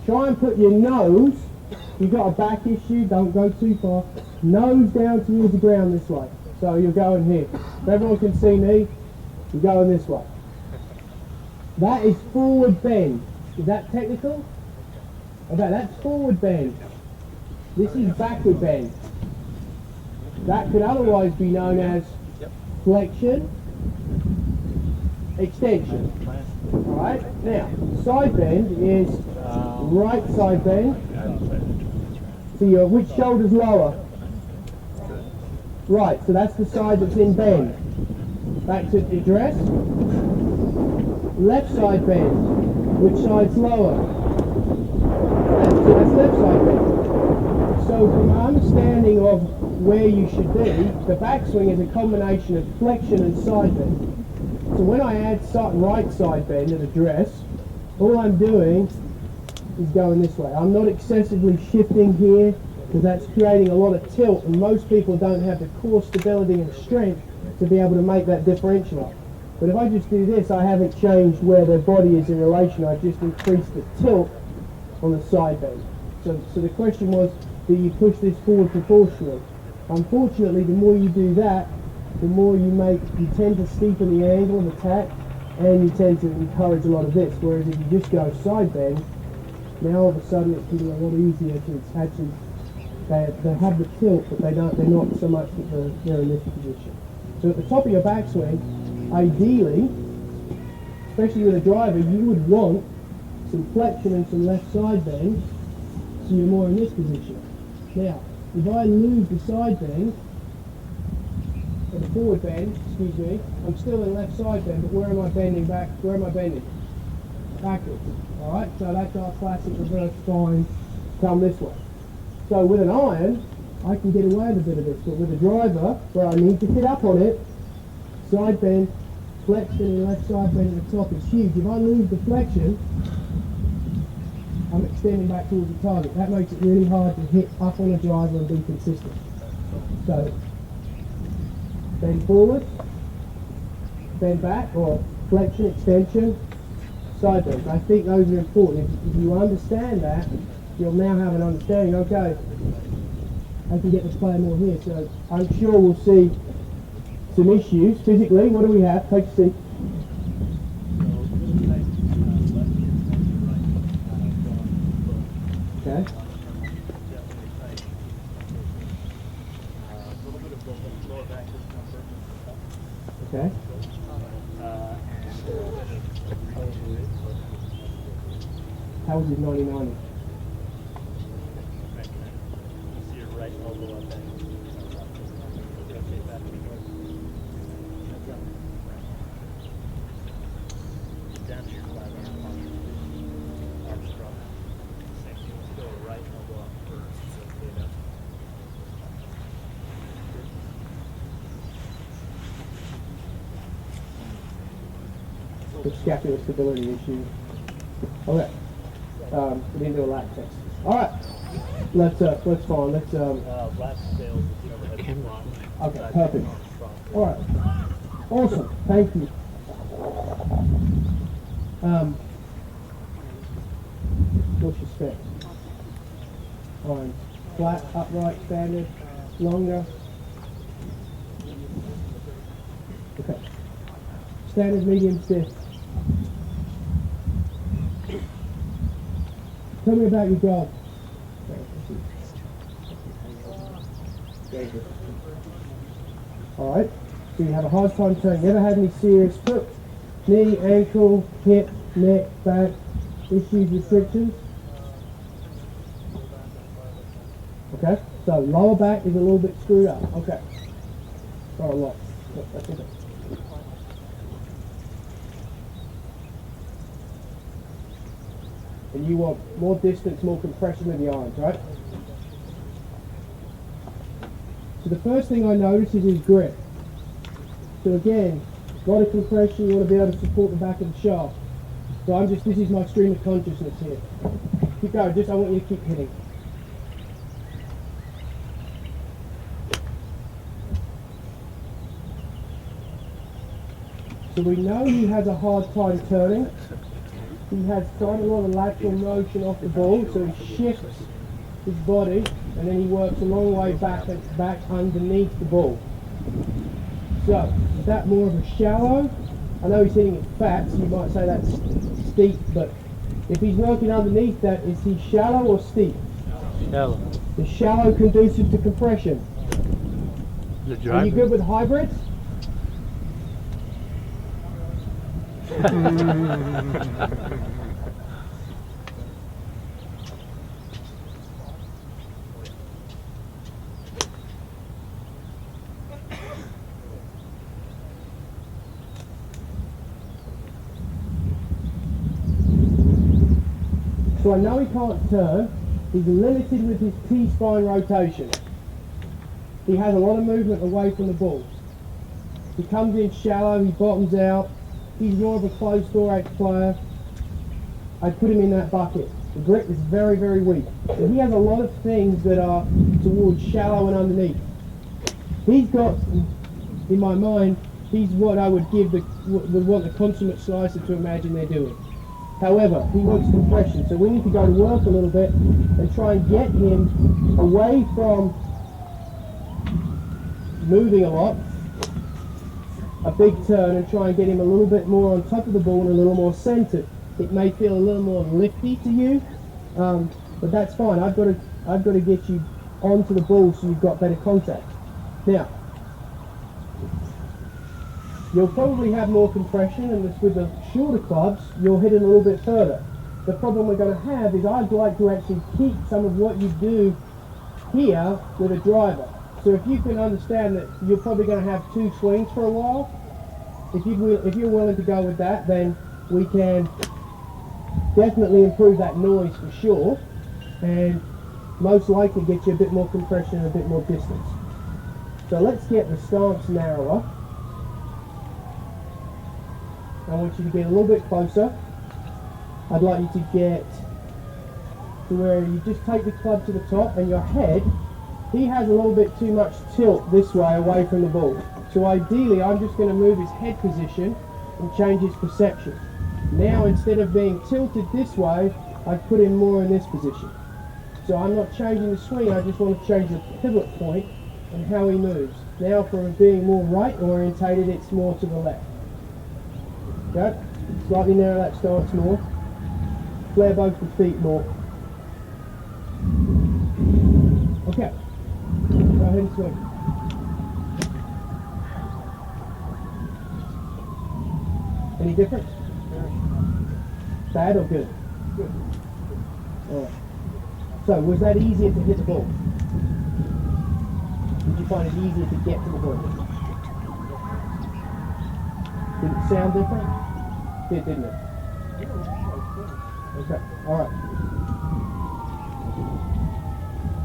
Try and put your nose, if you've got a back issue, don't go too far, nose down towards the ground this way. So you're going here. If everyone can see me, you're going this way. That is forward bend. Is that technical? Okay, that's forward bend. This is backward bend. That could otherwise be known as flexion, extension. Alright, now, side bend is right side bend. So which shoulder's lower? Right, so that's the side that's in bend. Back to the address. Left side bend. Which side's lower? So that's left side bend. So from my understanding of where you should be, the backswing is a combination of flexion and side bend. So when I add right side bend at address, all I'm doing is going this way. I'm not excessively shifting here because that's creating a lot of tilt, and most people don't have the core stability and strength to be able to make that differential up. But if I just do this, I haven't changed where their body is in relation. I've just increased the tilt on the side bend. So the question was, do you push this forward proportionally? Unfortunately, the more you do that, the more you tend to steepen the angle of attack, and you tend to encourage a lot of this. Whereas if you just go side bend, now all of a sudden it's getting a lot easier to actually, they have the tilt, but they're not so much that they're in this position. So at the top of your backswing, ideally, especially with a driver, you would want some flexion and some left side bend, so you're more in this position. Now, if I lose the side bend, or the forward bend, excuse me, I'm still in left side bend, but where am I bending back? Where am I bending? Backwards. Alright, so that's our classic reverse spine, come this way. So with an iron, I can get away with a bit of this, but with a driver, where I need to hit up on it, side bend, flexion and left side bend at the top is huge. If I lose the flexion, I'm extending back towards the target. That makes it really hard to hit up on a driver and be consistent. So, bend forward, bend back, or flexion, extension, side bend. I think those are important. If you understand that, you'll now have an understanding, okay, I can get this player more here. So I'm sure we'll see some issues physically. What do we have? Take a seat. Okay. Okay. How was his 90-90? See your right elbow up there. Rotate back and forth. Down to your flat arm. Arms drop. Same thing. Go right elbow up first. Rotate up. The scapular stability issue. Okay. We didn't do a lap test. All right. Let's find. Last sales is overhead front. Okay. Perfect. All right. Awesome. Thank you. What's your steps? Fine. Flat, upright, standard, longer. Okay. Standard, medium, stiff. Tell me about your golf. All right. So you have a hard time turning. Never had any serious foot, knee, ankle, hip, neck, back issues, restrictions? Okay, so lower back is a little bit screwed up. Okay. Not a lot. That's okay. And you want more distance, more compression with the irons, right? So the first thing I notice is his grip. So again, a lot of compression, you want to be able to support the back of the shaft. So this is my stream of consciousness here. Keep going, I want you to keep hitting. So we know he has a hard time turning. He has quite a lot of lateral motion off the ball, so he shifts his body and then he works a long way back underneath the ball. So, is that more of a shallow? I know he's hitting it fat, so you might say that's steep, but if he's working underneath that, is he shallow or steep? Shallow. Is shallow conducive to compression? Are you good with hybrids? So I know he can't turn. He's limited with his T-spine rotation. He has a lot of movement away from the ball. He comes in shallow, he bottoms out. He's more of a closed thorax player. I put him in that bucket. The grip is very, very weak. So he has a lot of things that are towards shallow and underneath. He's got, in my mind, he's what I would want the consummate slicer to imagine they're doing. However, he wants compression, so we need to go to work a little bit and try and get him away from moving a lot, a big turn, and try and get him a little bit more on top of the ball and a little more centered. It may feel a little more lifty to you, but that's fine. I've got to get you onto the ball so you've got better contact. Now, you'll probably have more compression, and with the shorter clubs, you'll hit it a little bit further. The problem we're going to have is I'd like to actually keep some of what you do here with a driver. So if you can understand that you're probably going to have two swings for a while, if you're willing to go with that, then we can definitely improve that noise for sure, and most likely get you a bit more compression and a bit more distance. So let's get the stance narrower. I want you to get a little bit closer. I'd like you to get to where you just take the club to the top, and your head, he has a little bit too much tilt this way away from the ball. So ideally I'm just going to move his head position and change his perception. Now instead of being tilted this way, I've put him more in this position. So I'm not changing the swing, I just want to change the pivot point and how he moves. Now from being more right orientated, it's more to the left. Okay, slightly narrow that stance more. Flare both the feet more. Okay, go ahead and swing. Any difference? Bad or good? Good. Alright. So, was that easier to hit the ball? Did you find it easier to get to the ball? Did it sound different? It did, didn't it? Okay, alright.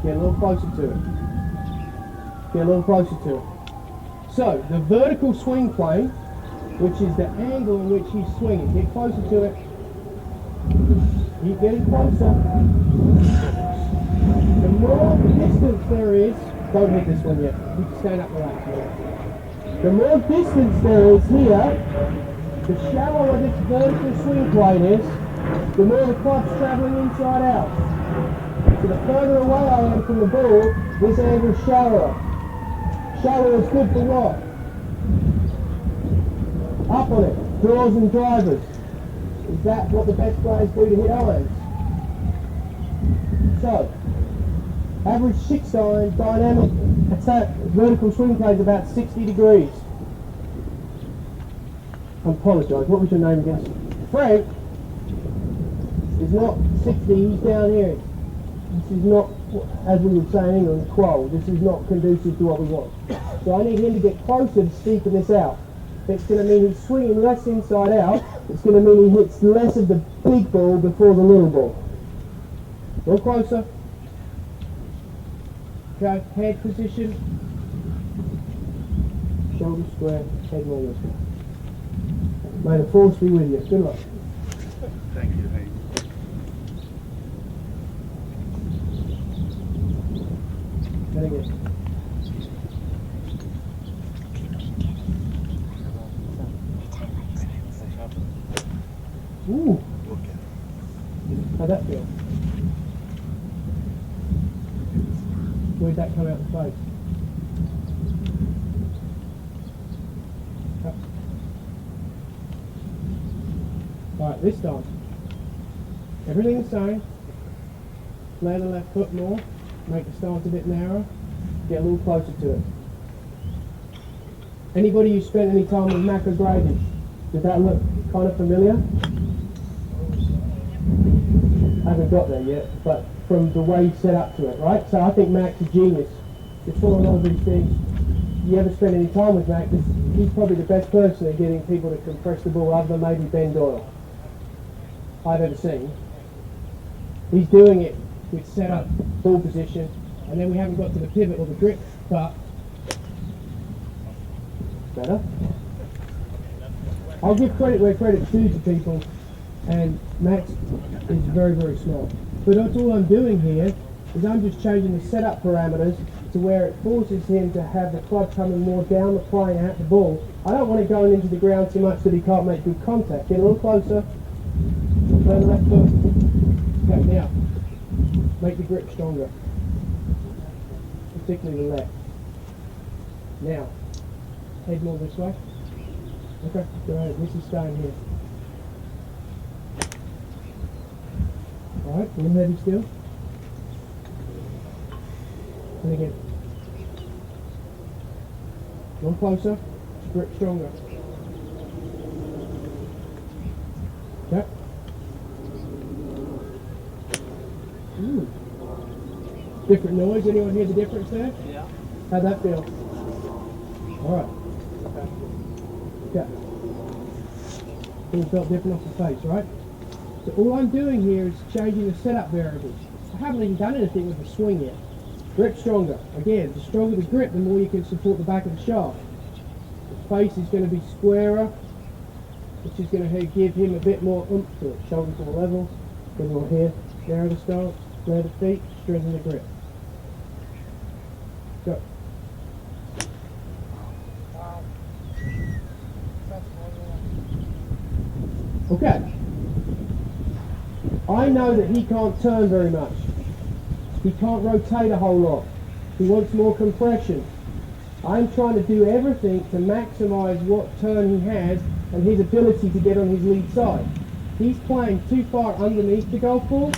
Get a little closer to it. Get a little closer to it. So, the vertical swing plane, which is the angle in which he's swinging. Get closer to it. Keep getting closer. The more distance there is, don't hit this one yet. You can stand up and relax. The more distance there is here, the shallower this vertical swing plane is, the more the club's traveling inside out. So the further away I am from the ball, this angle's shallower. Shallower is good for what? Up on it, draws and drivers. Is that what the best players do to hit irons? So, average 6 iron dynamic attack vertical swing plane is about 60 degrees. I apologise, what was your name again? Frank is not 60, he's down here. This is not, as we would say in England, qual. This is not conducive to what we want. So I need him to get closer to steepen this out. It's going to mean he's swinging less inside out. It's going to mean he hits less of the big ball before the little ball. A little closer. Okay, head position. Shoulder square, head more this way. May the force be with you. Good luck. Thank you, Hank. Very good. Ooh. How'd that feel? Where'd that come out the face? Up. Alright, this time. Everything the same. Lay the left foot more. Make the stance a bit narrower. Get a little closer to it. Anybody who spent any time with macro grading, did that look kind of familiar? I haven't got there yet, but from the way he set up to it, right? So I think Mac's a genius. It's one of these things. You ever spend any time with Mac, he's probably the best person at getting people to compress the ball other than maybe Ben Doyle I've ever seen. He's doing it with set up, ball position, and then we haven't got to the pivot or the grip, but better. I'll give credit where credit's due to people, and Max is very, very smart. But that's all I'm doing here is I'm just changing the setup parameters to where it forces him to have the club coming more down the plane at the ball. I don't want it going into the ground too much that he can't make good contact. Get a little closer. Turn the left foot. Okay, now, make the grip stronger. Particularly the left. Now, head more this way. Okay, go ahead. This is staying here. Alright, one heavy still. And again. One closer. Grip stronger. Okay. Ooh. Different noise. Anyone hear the difference there? Yeah. How'd that feel? Alright. Okay. Things felt different off the face, right? So all I'm doing here is changing the setup variables. I haven't even done anything with the swing yet. Grip stronger. Again, the stronger the grip, the more you can support the back of the shaft. The face is going to be squarer, which is going to give him a bit more oomph to it. Shoulders more level, a bit more here. Narrow the stance, flare the feet, strengthen the grip. Go. Okay. I know that he can't turn very much. He can't rotate a whole lot. He wants more compression. I'm trying to do everything to maximise what turn he has and his ability to get on his lead side. He's playing too far underneath the golf ball.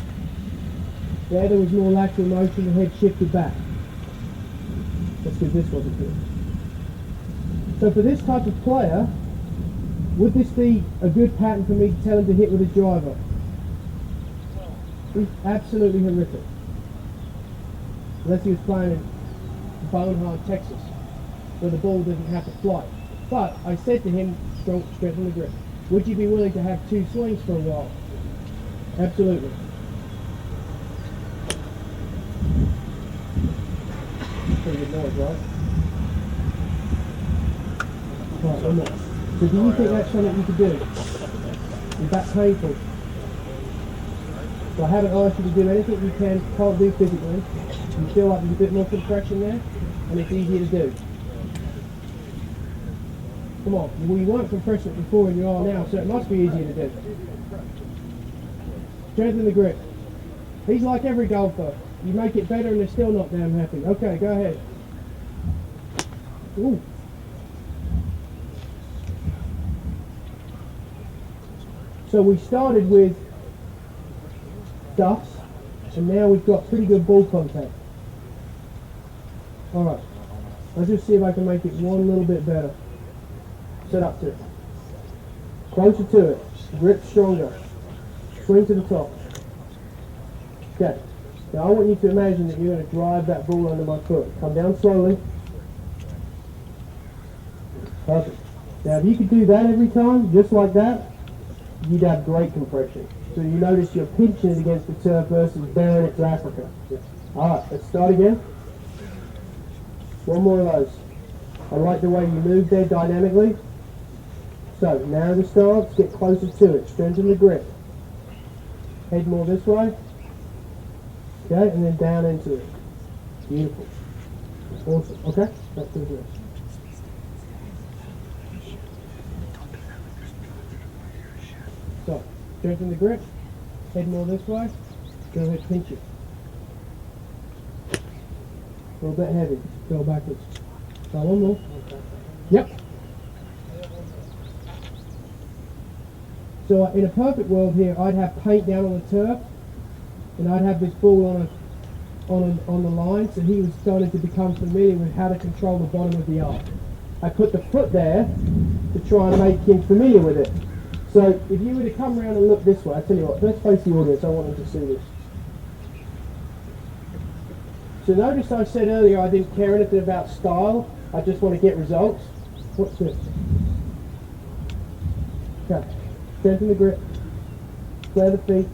There was more lateral motion, the head shifted back. That's because this wasn't good. So for this type of player, would this be a good pattern for me to tell him to hit with a driver? It's absolutely horrific. Unless he was playing in Bonehard, Texas, where the ball doesn't have to fly. But I said to him, strengthen the grip. Would you be willing to have two swings for a while? Absolutely. Pretty good noise, right? Right, one more. So do you think that's something you could do? Is that painful? So I haven't asked you to do anything you can't do physically. You feel like there's a bit more compression there, and it's easier to do. Come on, well, you weren't compressing it before and you are now, so it must be easier to do. Strengthen the grip. He's like every golfer. You make it better and they're still not damn happy. Okay, go ahead. Ooh. So we started with duffs, and now we've got pretty good ball contact. Alright, let's just see if I can make it one little bit better. Set up to it. Closer to it. Grip stronger. Swing to the top. Okay. Now I want you to imagine that you're going to drive that ball under my foot. Come down slowly. Perfect. Now if you could do that every time, just like that, you'd have great compression. So you notice you're pinching it against the turf versus bearing it to Africa. Alright, let's start again. One more of those. I like the way you move there dynamically. So, narrow the stance, get closer to it, strengthen the grip. Head more this way. Okay, and then down into it. Beautiful. Awesome. Okay, that's good. So, strengthen the grip. Head more this way. Go ahead, pinch it. A little bit heavy. Go backwards. So one more. Yep. So in a perfect world here, I'd have paint down on the turf, and I'd have this ball on the line, so he was starting to become familiar with how to control the bottom of the arc. I put the foot there to try and make him familiar with it. So if you were to come around and look this way, I tell you what, let's face the audience, I want them to see this. So notice I said earlier I didn't care anything about style, I just want to get results. What's this? Okay, strengthen the grip, square the feet.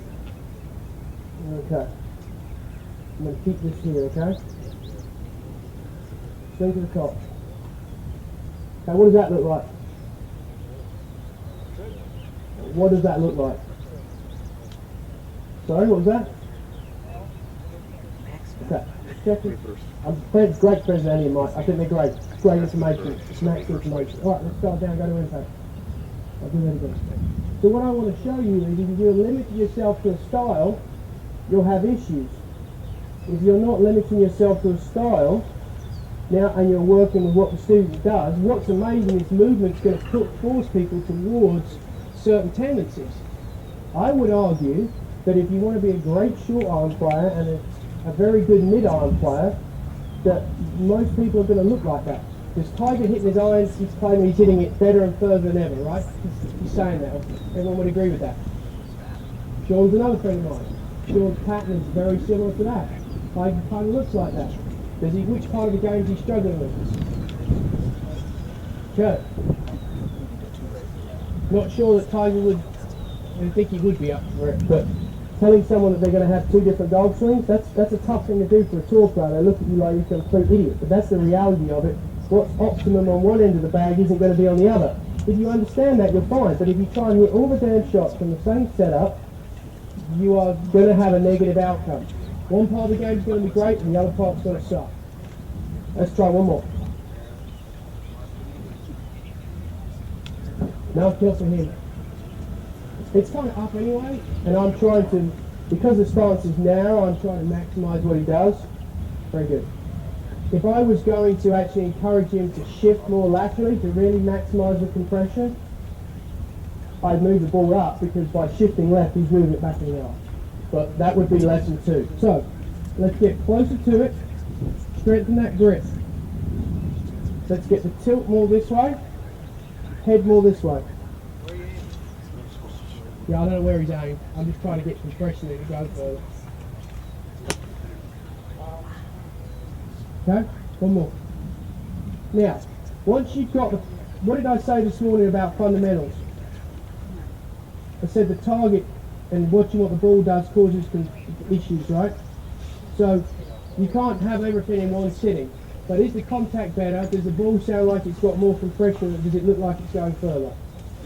Okay, I'm going to keep this here, okay? Swing to the top. Okay, what does that look like? What does that look like? Sorry, what was that? Okay. I'm great friends with Annie and Mike. I think they're great. Great information. Max information. Alright, let's start down, go to impact. I'll do that again. So what I want to show you is if you're limiting yourself to a style, you'll have issues. If you're not limiting yourself to a style, now and you're working with what the student does, what's amazing is movement's going to force people towards certain tendencies. I would argue that if you want to be a great short arm player and a very good mid-arm player, that most people are going to look like that. Because Tiger hitting his irons, he's claiming he's hitting it better and further than ever, right? He's saying that. Everyone would agree with that. Sean's another friend of mine. Sean's pattern is very similar to that. Tiger kind of looks like that. Which part of the game is he struggling with? Okay. Not sure that Tiger would, I think he would be up for it, but telling someone that they're going to have two different golf swings, that's a tough thing to do for a tour player. They look at you like you're a complete idiot, but that's the reality of it. What's optimum on one end of the bag isn't going to be on the other. If you understand that, you're fine, but if you try and hit all the damn shots from the same setup, you are going to have a negative outcome. One part of the game is going to be great, and the other part's going to suck. Let's try one more. Now careful here. It's kind of up anyway, and I'm trying to, because the stance is narrow, I'm trying to maximise what he does. Very good. If I was going to actually encourage him to shift more laterally to really maximise the compression, I'd move the ball up, because by shifting left, he's moving it back in the arc. But that would be lesson 2. So, let's get closer to it, strengthen that grip. Let's get the tilt more this way, head more this way. Yeah, I don't know where he's aiming. I'm just trying to get compression in to go further. Okay, one more. Now, once you've got the, what did I say this morning about fundamentals? I said the target and watching what the ball does causes issues, right? So, you can't have everything in one sitting. But is the contact better? Does the ball sound like it's got more compression, or does it look like it's going further?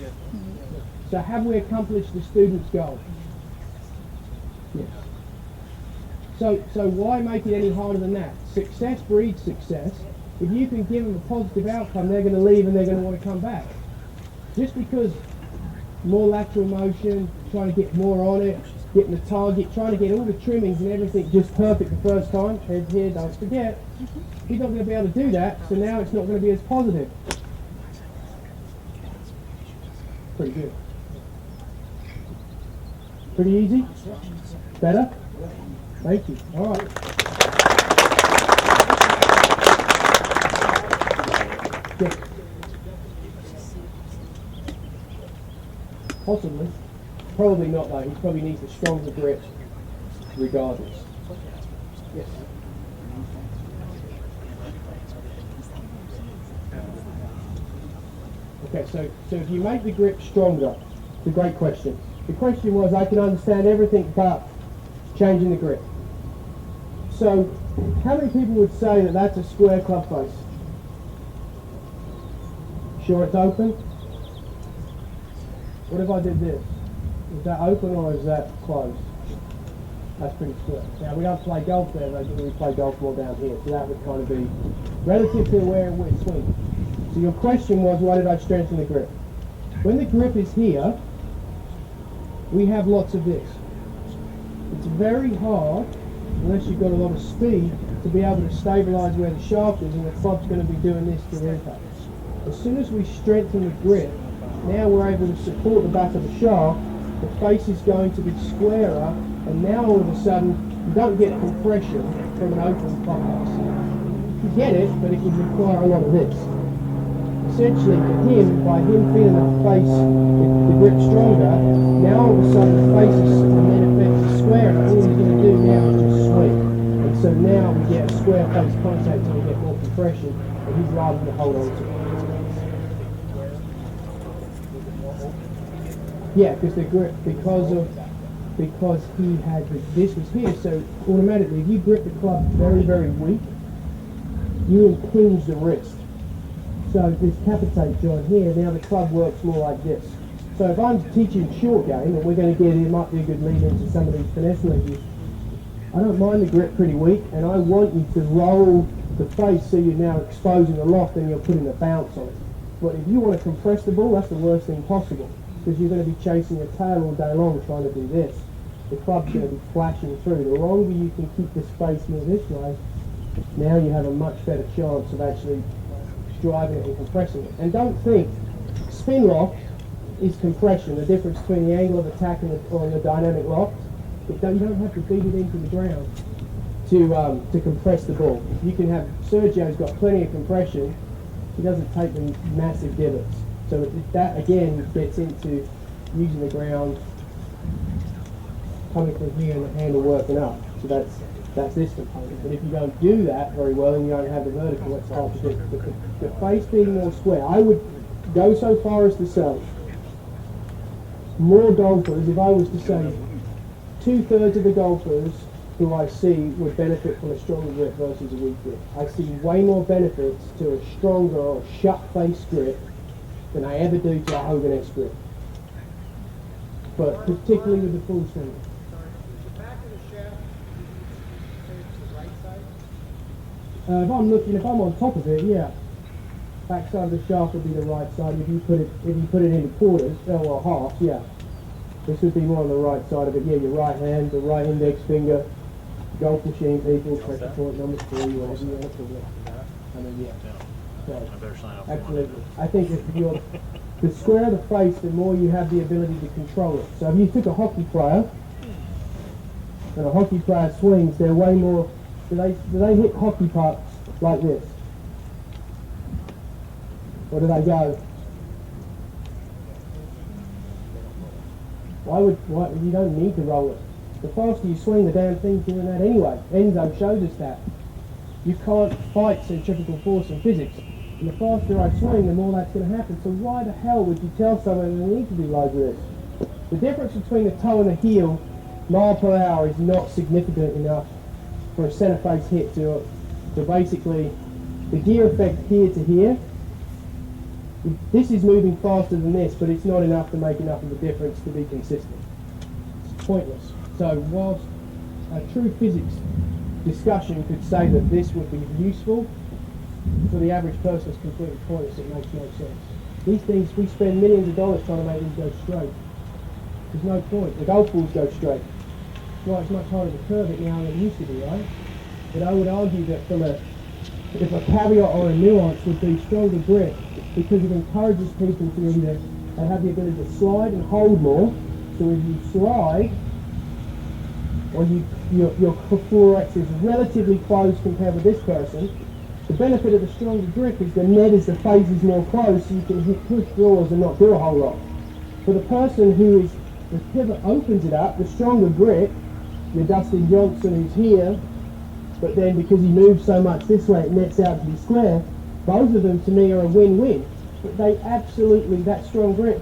Yeah. So have we accomplished the student's goal? Yes. So why make it any harder than that? Success breeds success. If you can give them a positive outcome, they're going to leave and they're going to want to come back. Just because more lateral motion, trying to get more on it, getting the target, trying to get all the trimmings and everything just perfect the first time, head here, don't forget, he's not going to be able to do that, so now it's not going to be as positive. Pretty good. Pretty easy? Better? Thank you. All right. Good. Possibly. Probably not though. He probably needs a stronger grip regardless. Yes. Okay, so if you make the grip stronger, it's a great question. The question was, I can understand everything but changing the grip. So, how many people would say that that's a square club face? Sure it's open? What if I did this? Is that open or is that closed? That's pretty square. Now we don't play golf there, though, we play golf more down here, so that would kind of be relative to where we're swinging. So your question was, why did I strengthen the grip? When the grip is here, we have lots of this. It's very hard, unless you've got a lot of speed, to be able to stabilise where the shaft is, and the club's going to be doing this to the impact. As soon as we strengthen the grip, now we're able to support the back of the shaft, the face is going to be squarer, and now all of a sudden you don't get compression from an open club face. You get it, but it would require a lot of this. Essentially for him, by him feeling the face, the grip stronger, now all of a sudden the face is, and then effect is square, and all he's going to do now is just swing. And so now we get a square face contact and we get more compression, and he's rather to hold on to it. Yeah, because the grip, because he had this was here, so automatically if you grip the club very, very weak, you impinge the wrist. So this capitate joint here, now the club works more like this. So if I'm teaching short game, and we're going to get, it might be a good lead into some of these finesse moves, I don't mind the grip pretty weak, and I want you to roll the face so you're now exposing the loft and you're putting a bounce on it. But if you want to compress the ball, that's the worst thing possible, because you're going to be chasing your tail all day long trying to do this. The club's going to be flashing through. The longer you can keep the space more this way, now you have a much better chance of actually driving it and compressing it. And don't think, spin lock is compression, the difference between the angle of attack and the dynamic lock. You don't have to beat it into the ground to compress the ball. You can have, Sergio's got plenty of compression, he doesn't take the massive divots. So that again gets into using the ground, coming from here and the handle working up. So that's this component. But if you don't do that very well and you don't have the vertical, it's hard to do. But the face being more square, I would go so far as to say, more golfers, if I was to say 2/3 of the golfers who I see would benefit from a stronger grip versus a weak grip. I see way more benefits to a stronger or shut face grip than I ever do to a Hogan-esque grip. But particularly with the full swing. The back of the shaft, it's the right side. If I'm on top of it, yeah. Back side of the shaft would be the right side. If you put it into quarters, or halves, yeah. This would be more on the right side of it. Yeah, your right hand, the right index finger, golf machine people, pressure point number 3, whatever you want to call it. I mean, yeah. So, I better sign off. absolutely. I think if you're the squarer the face, the more you have the ability to control it. So if you took a hockey player, and a hockey player swings, they're way more. Do they hit hockey pucks like this? Or do they go? Why you don't need to roll it. The faster you swing, the damn thing's doing that anyway. Enzo shows us that. You can't fight centrifugal force in physics. And the faster I swing, the more that's going to happen. So why the hell would you tell someone they need to do like this? The difference between the toe and the heel, mile per hour, is not significant enough for a center face hit to basically, the gear effect here to here, this is moving faster than this, but it's not enough to make enough of a difference to be consistent. It's pointless. So whilst a true physics discussion could say that this would be useful, for the average person it's completely pointless. It makes no sense. These things, we spend millions of dollars trying to make them go straight. There's no point. The golf balls go straight. Well, it's much harder to curve it now than it used to be, right? But I would argue that if a caveat or a nuance would be stronger grip, because it encourages people to either they have the ability to slide and hold more. So if you slide, or your floor X is relatively close compared with this person, the benefit of the stronger grip is the net as the face is more close, so you can hit push draws and not do a whole lot. For the person who is, the pivot opens it up, the stronger grip, your Dustin Johnson who's here, but then because he moves so much this way it nets out to be square, both of them to me are a win-win. But they absolutely, that strong grip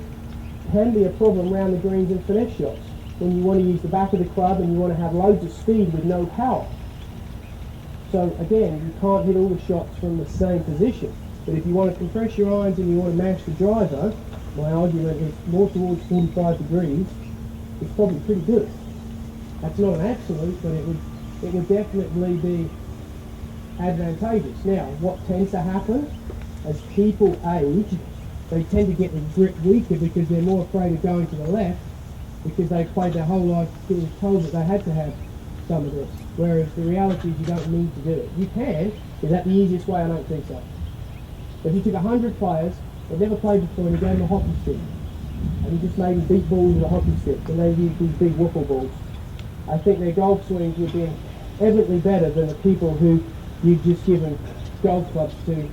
can be a problem around the greens and finesse shots when you want to use the back of the club and you want to have loads of speed with no power. So again, you can't hit all the shots from the same position. But if you want to compress your irons and you want to mash the driver, my argument is more towards 45 degrees is probably pretty good. That's not an absolute, but it would definitely be advantageous. Now, what tends to happen as people age, they tend to get the grip weaker because they're more afraid of going to the left because they've played their whole life being told that they had to have some of this. Whereas the reality is you don't need to do it. You can. Is that the easiest way? I don't think so. If you took 100 players that never played before and you gave them a hockey stick and you just made them beat balls with a hockey stick and they used these big wiffle balls, I think their golf swings would be evidently better than the people who you've just given golf clubs to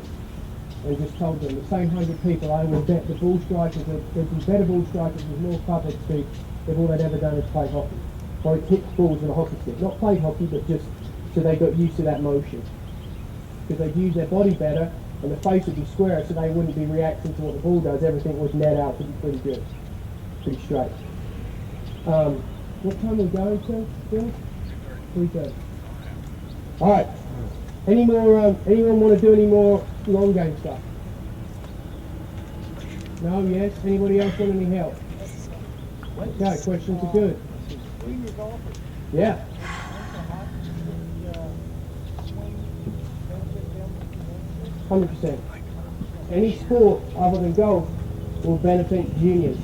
and just told them, the same 100 people, I would bet the ball strikers would be better ball strikers with more club head speed if all they'd ever done is play hockey. Or hit balls with a hockey stick. Not played hockey, but just so they got used to that motion. Because they'd use their body better and the face would be squarer so they wouldn't be reacting to what the ball does. Everything would net out to be pretty good. Pretty straight. What time are we going to, Bill? 3:30. Alright. Any more, anyone want to do any more long game stuff? No, yes? Anybody else want any help? Okay, questions are good. Yeah. 100%. Any sport other than golf will benefit juniors.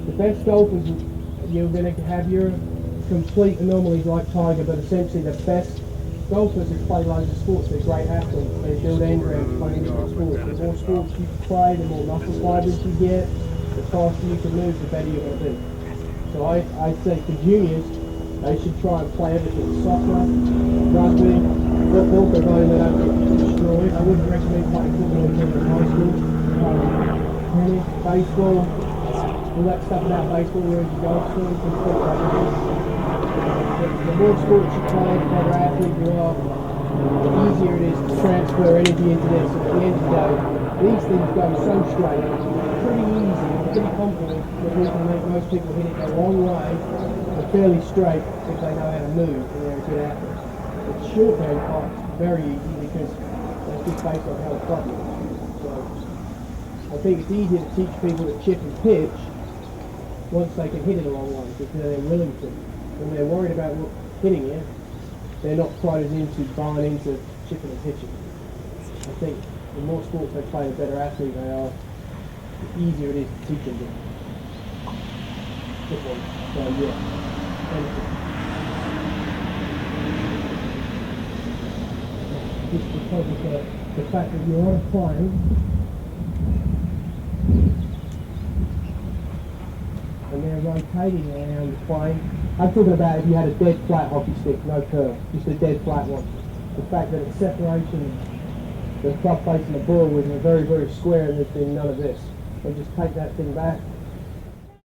The best golfers, you're going to have your complete anomalies like Tiger, but essentially the best golfers who play loads of sports, they're great athletes. They build engrams playing different sports. The more sports you play, the more muscle fibers you get, the faster you can move, the better you're going to be. So I say for juniors, they should try and play everything. Soccer, rugby, football, providing they don't get destroyed. I wouldn't recommend playing football until in high school. Tennis, baseball, all that stuff about baseball, whereas you golf swing, complete rugby. The more sports you play, the better athlete you are, the easier it is to transfer energy into this. At the end of the day, these things go so straight, pretty easy, pretty confident that we can make most people hit it a long way, and fairly straight if they know how to move and they're a good athlete. It's short game parts, very easy because that's just based on how the club is. So I think it's easier to teach people to chip and pitch once they can hit it a long way because they're willing to. When they're worried about hitting it, they're not quite as into buying into chipping and pitching. I think the more sports they play, the better athlete they are, the easier it is to teach them. So yeah, just because of the fact that you're on a plane and they're rotating around the plane. I'm talking about if you had a dead flat hockey stick, no curve, just a dead flat one. The fact that it's separation, the club face and the ball was very, very square and there's been none of this. So just take that thing back,